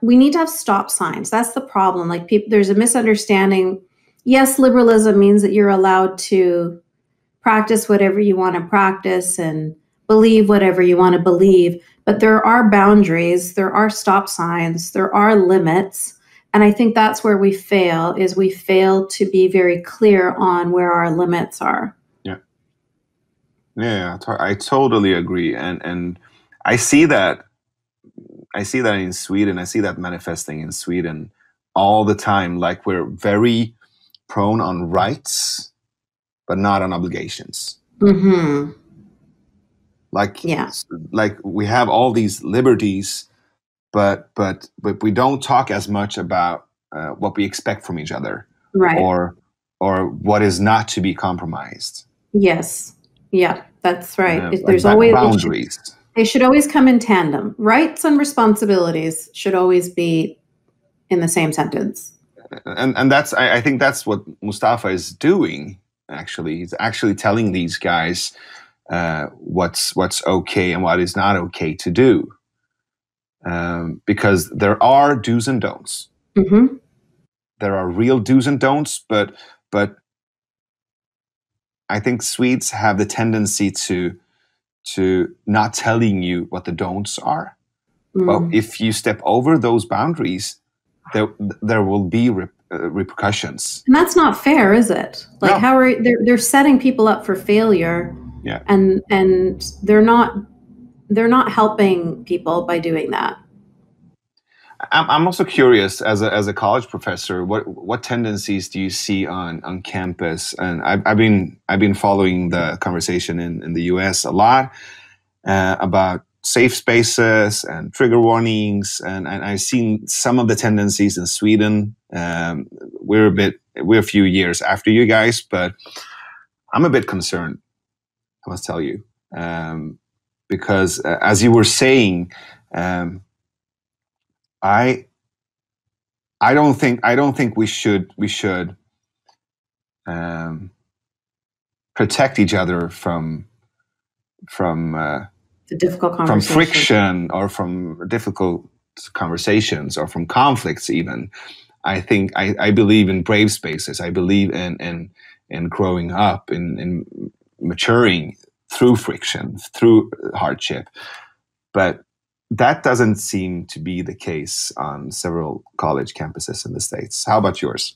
we need to have stop signs. That's the problem. Like, there's a misunderstanding. Yes, liberalism means that you're allowed to practice whatever you want to practice and believe whatever you want to believe. But there are boundaries, there are stop signs, there are limits. And I think that's where we fail, is we fail to be very clear on where our limits are. Yeah, I totally agree. And I see that in Sweden. I see that manifesting in Sweden all the time. Like, we're very prone on rights, but not on obligations. Mm-hmm. Like, yeah. Like, we have all these liberties, but we don't talk as much about what we expect from each other, right? Or what is not to be compromised. Yes. Yeah, that's right. Like There's always boundaries. They should always come in tandem. Rights and responsibilities should always be in the same sentence. And that's, I think that's what Mustafa is doing. Actually, he's actually telling these guys what's okay and what is not okay to do, because there are do's and don'ts. Mm-hmm. There are real do's and don'ts, but I think Swedes have the tendency to not telling you what the don'ts are. But if you step over those boundaries, there will be repercussions. And that's not fair, is it? Like, no. How are they're setting people up for failure? Yeah. And they're not helping people by doing that. I'm also curious, as a college professor, what tendencies do you see on campus? And I've been following the conversation in the US a lot about safe spaces and trigger warnings, and I've seen some of the tendencies in Sweden. We're a few years after you guys, but I'm a bit concerned, I must tell you, because as you were saying, I don't think we should protect each other from the difficult conversation, from friction, or from difficult conversations, or from conflicts even. I think I believe in brave spaces. I believe in growing up, in maturing through friction, through hardship. But that doesn't seem to be the case on several college campuses in the States. How about yours?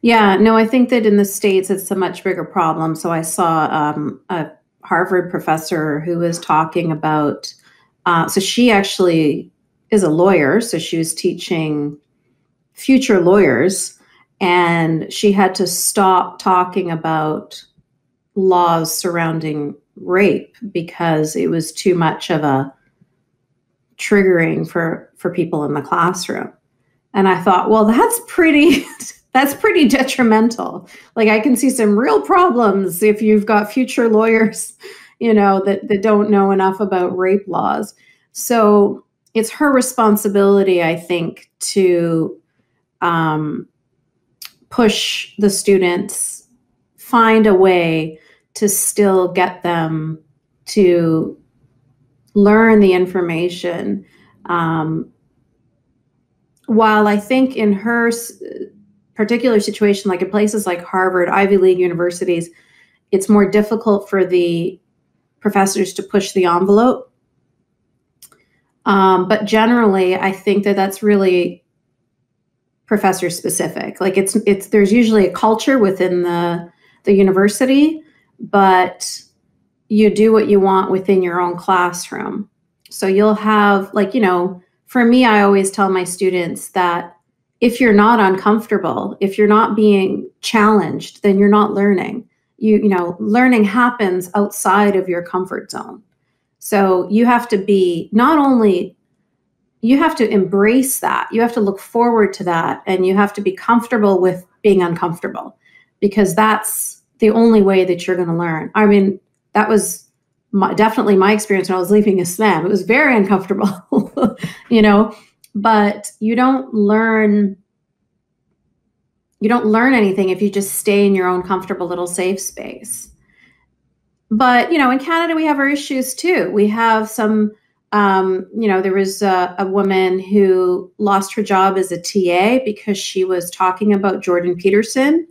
Yeah, no, I think that in the States it's a much bigger problem. So I saw a Harvard professor who was talking about, so she actually is a lawyer, so she was teaching future lawyers, and she had to stop talking about laws surrounding rape because it was too much of a triggering for people in the classroom. And I thought, well, that's pretty detrimental. Like, I can see some real problems if you've got future lawyers, that don't know enough about rape laws. So it's her responsibility, I think, to push the students, find a way to still get them to learn the information. While I think in her particular situation, like in places like Harvard, Ivy League universities, it's more difficult for the professors to push the envelope. But generally, I think that that's really professor specific. Like, there's usually a culture within the university, but you do what you want within your own classroom. So you'll have, like, for me, I always tell my students that if you're not uncomfortable, if you're not being challenged, then you're not learning. Learning happens outside of your comfort zone. So you have to be, not only, you have to embrace that, you have to look forward to that, and you have to be comfortable with being uncomfortable, because that's the only way that you're going to learn. I mean, that was definitely my experience when I was leaving Islam. It was very uncomfortable, but you don't learn anything if you just stay in your own comfortable little safe space. But, in Canada, we have our issues too. We have some, there was a woman who lost her job as a TA because she was talking about Jordan Peterson,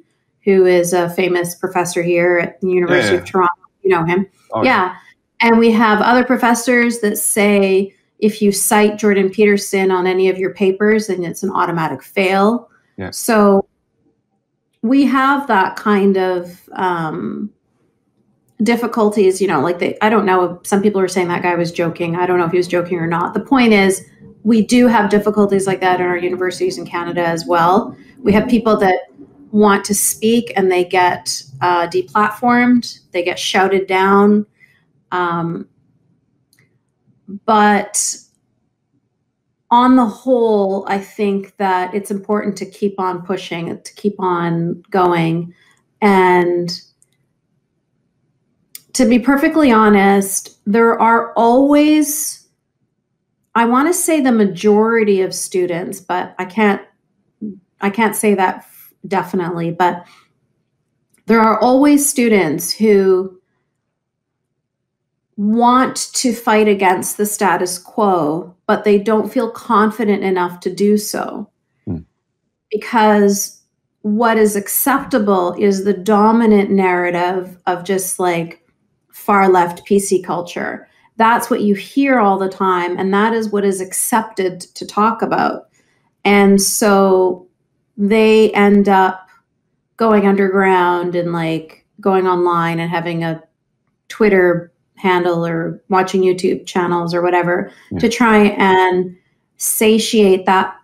who is a famous professor here at the University of Toronto. You know him. Oh, yeah. And we have other professors that say if you cite Jordan Peterson on any of your papers, then it's an automatic fail. Yeah. So we have that kind of difficulties, you know, like I don't know, some people are saying that guy was joking. I don't know if he was joking or not. The point is, we do have difficulties like that in our universities in Canada as well. We have people that want to speak and they get deplatformed, they get shouted down. But on the whole, I think that it's important to keep on pushing, to keep on going. And to be perfectly honest, there are always, I want to say the majority of students, but I can't say that definitely, but there are always students who want to fight against the status quo, but they don't feel confident enough to do so. Because what is acceptable is the dominant narrative of just like far left PC culture. That's what you hear all the time, and that is what is accepted to talk about. And so they end up going underground and like going online and having a Twitter handle or watching YouTube channels or whatever to try and satiate that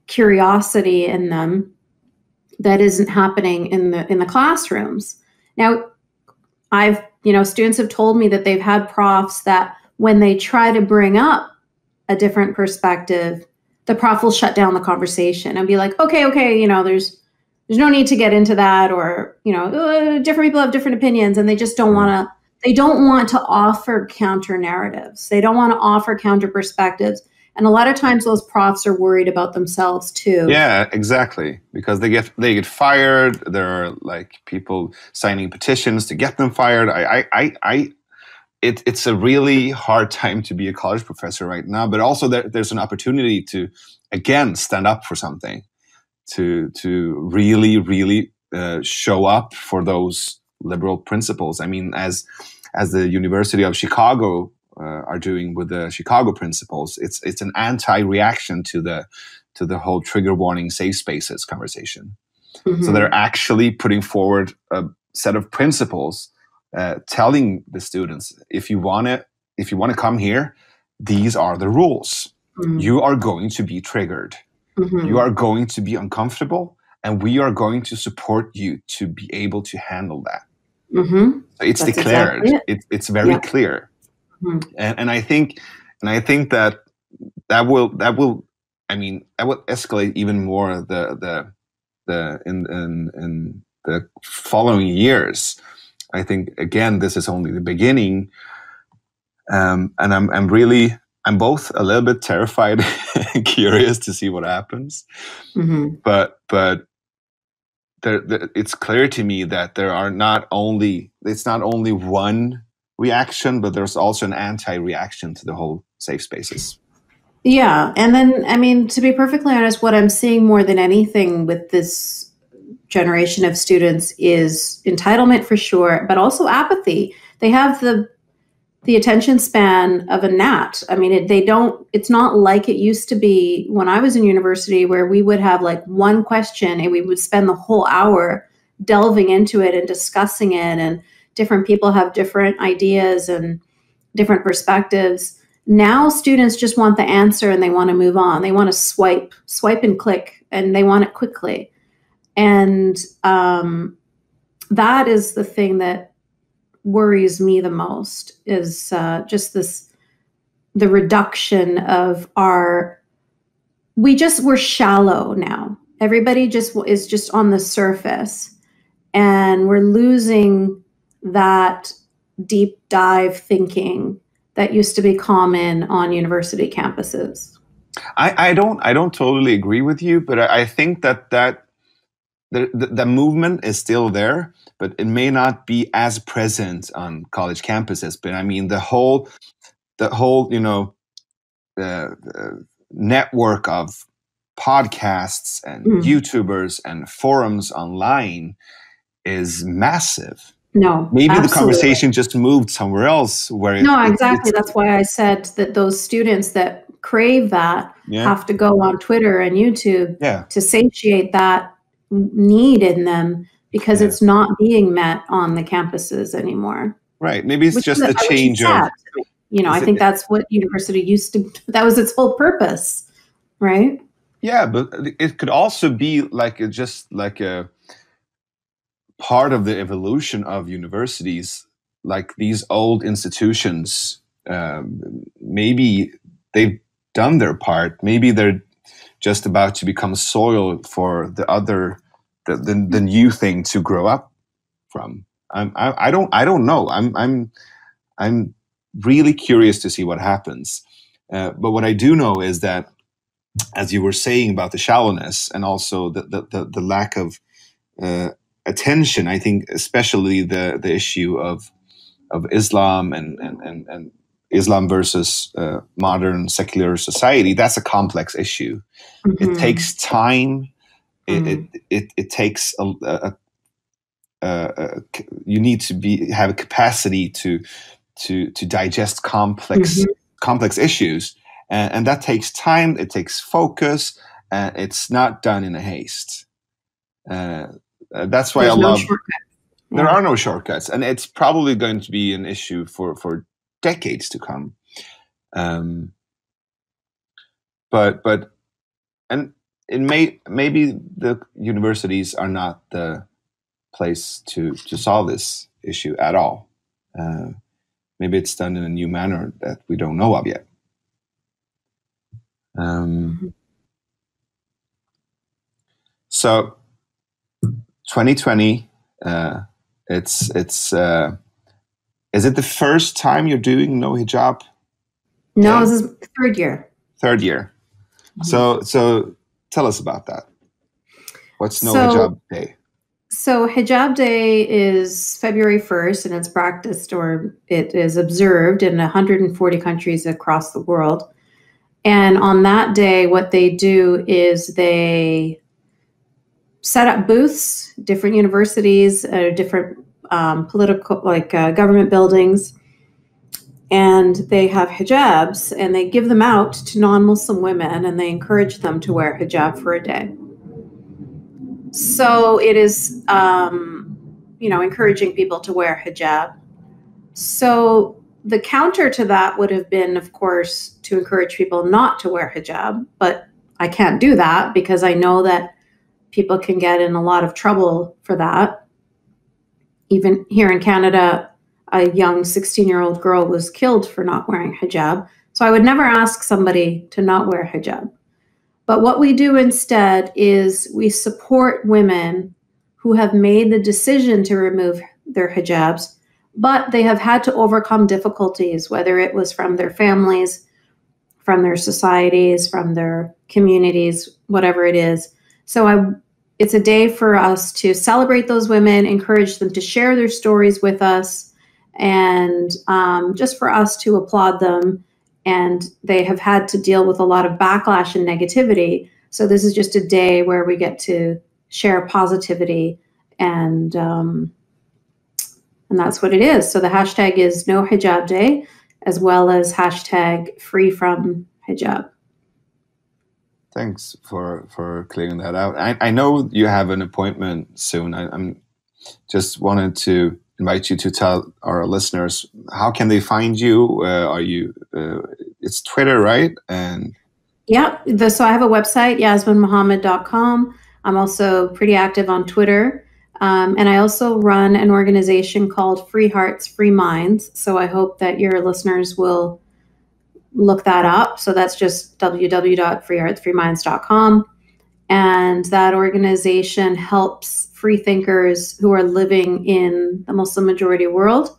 curiosity in them that isn't happening in the classrooms. Now, students have told me that they've had profs that when they try to bring up a different perspective, the prof will shut down the conversation and be like, okay, there's no need to get into that, or, different people have different opinions, and they just don't want to. They don't want to offer counter narratives. They don't want to offer counter perspectives. And a lot of times those profs are worried about themselves too. Yeah, exactly. Because they get fired. There are like people signing petitions to get them fired. It's a really hard time to be a college professor right now, but also there's an opportunity to, again, stand up for something, to really, really show up for those liberal principles. I mean, as the University of Chicago are doing with the Chicago principles, it's an anti-reaction to the whole trigger warning safe spaces conversation. So they're actually putting forward a set of principles, telling the students, if you want to come here, these are the rules. You are going to be triggered. You are going to be uncomfortable, and we are going to support you to be able to handle that. So it's That's declared. Exactly it. It's very clear, and I think that will escalate even more in the following years. I think again this is only the beginning, and I'm both a little bit terrified and curious to see what happens, but it's clear to me that it's not only one reaction, but there's also an anti-reaction to the whole safe spaces. Yeah, and then, I mean, to be perfectly honest, what I'm seeing more than anything with this generation of students is entitlement for sure, but also apathy. They have the attention span of a gnat. I mean, it's not like it used to be when I was in university, where we would have like one question and we would spend the whole hour delving into it and discussing it, and different people have different ideas and different perspectives. Now students just want the answer and they want to move on. They want to swipe and click, and they want it quickly. And that is the thing that worries me the most, is just the reduction of we're shallow now. Everybody is just on the surface, and we're losing that deep dive thinking that used to be common on university campuses. I don't totally agree with you, but I think that the movement is still there, but it may not be as present on college campuses. But I mean, the whole the network of podcasts and YouTubers and forums online is massive. No, maybe absolutely. The conversation just moved somewhere else where exactly. That's why I said that those students that crave that have to go on Twitter and YouTube to satiate that need in them, because it's not being met on the campuses anymore. Right. Maybe it's just a change of, I think that's what university used to, that was its whole purpose, right? Yeah, but it could also be just like a part of the evolution of universities, like these old institutions. Maybe they've done their part. Maybe they're just about to become soil for the new thing to grow up from. I don't know. I'm really curious to see what happens. But what I do know is that, as you were saying about the shallowness and also the lack of attention, I think especially the issue of Islam and Islam versus modern secular society, that's a complex issue. It takes time. It takes you need to have a capacity to digest complex issues, and that takes time. It takes focus, and it's not done in a haste. That's why there are no shortcuts, and it's probably going to be an issue for decades to come. But maybe the universities are not the place to solve this issue at all. Maybe it's done in a new manner that we don't know of yet. So 2020, it's is it the first time you're doing no hijab? No, this is third year. Third year. So tell us about that. What's no hijab day? So Hijab Day is February 1st, and it's practiced, or it is observed, in 140 countries across the world. And on that day, what they do is they set up booths, different universities, different political, government buildings, and they have hijabs, and they give them out to non-Muslim women, and they encourage them to wear hijab for a day. So it is, encouraging people to wear hijab. So the counter to that would have been, of course, to encourage people not to wear hijab, but I can't do that because I know that people can get in a lot of trouble for that. Even here in Canada, a young 16-year-old girl was killed for not wearing hijab. So I would never ask somebody to not wear hijab. But what we do instead is we support women who have made the decision to remove their hijabs, but they have had to overcome difficulties, whether it was from their families, from their societies, from their communities, whatever it is. So it's a day for us to celebrate those women, encourage them to share their stories with us, and just for us to applaud them. And they have had to deal with a lot of backlash and negativity. So this is just a day where we get to share positivity, and that's what it is. So the hashtag is No Hijab Day, as well as hashtag Free From Hijab. Thanks for clearing that out. I know you have an appointment soon. I'm just wanted to invite you to tell our listeners, how can they find you? Are you? It's Twitter, right? And so I have a website, yasminemohammed.com. I'm also pretty active on Twitter, and I also run an organization called Free Hearts, Free Minds. So I hope that your listeners will look that up. So that's just www.freeheartsfreeminds.com. And that organization helps free thinkers who are living in the Muslim majority world.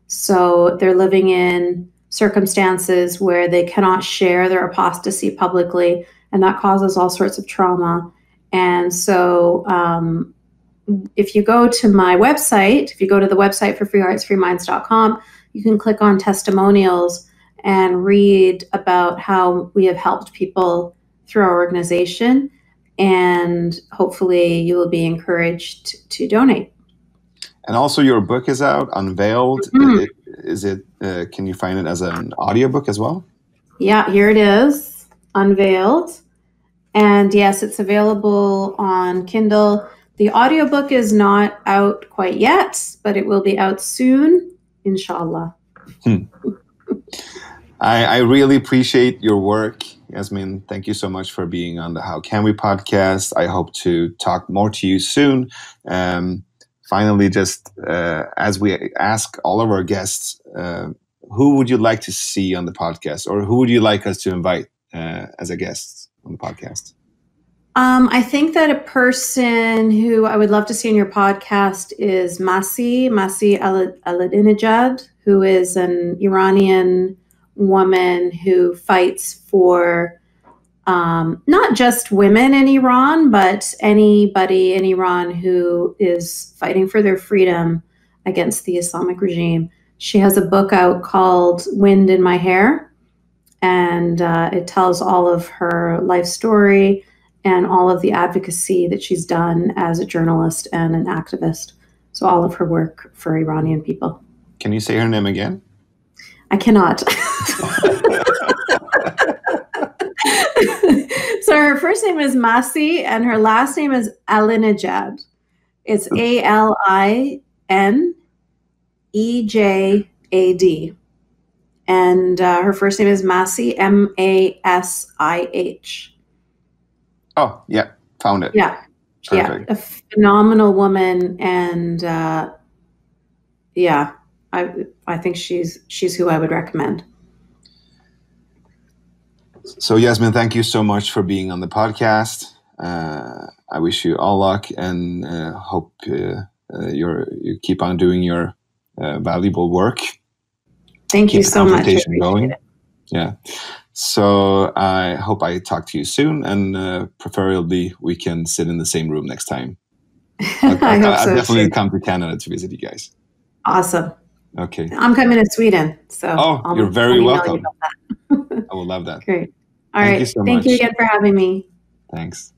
So they're living in circumstances where they cannot share their apostasy publicly, and that causes all sorts of trauma. And so if you go to my website, if you go to the website for freeheartsfreeminds.com, you can click on testimonials and read about how we have helped people through our organization. And hopefully you will be encouraged to donate. And also your book is out, Unveiled. Can you find it as an audiobook as well? Yeah, here it is, Unveiled. And yes, it's available on Kindle. The audiobook is not out quite yet, but it will be out soon, inshallah. I really appreciate your work, Yasmine. Thank you so much for being on the How Can We podcast. I hope to talk more to you soon. Finally, just as we ask all of our guests, who would you like to see on the podcast, or who would you like us to invite as a guest on the podcast? I think that a person who I would love to see on your podcast is Masih Ahmadinejad, who is an Iranian woman who fights for not just women in Iran, but anybody in Iran who is fighting for their freedom against the Islamic regime. She has a book out called Wind in My Hair, and it tells all of her life story and all of the advocacy that she's done as a journalist and an activist. So all of her work for Iranian people. Can you say her name again? I cannot. So her first name is Masih and her last name is Ahmadinejad. It's Alinejad. And her first name is Masih, Masih. Oh, yeah. Found it. Yeah. Perfect. Yeah. A phenomenal woman. And yeah, I think she's who I would recommend. So Yasmine, thank you so much for being on the podcast. I wish you all luck and hope you keep on doing your valuable work. Thank you so much. Going. Yeah. So I hope I talk to you soon, and preferably we can sit in the same room next time. I'll definitely come to Canada to visit you guys. Awesome. Okay. I'm coming to Sweden, so you're very welcome. I would love that. Great. All right. Thank you so much. Thank you again for having me. Thanks.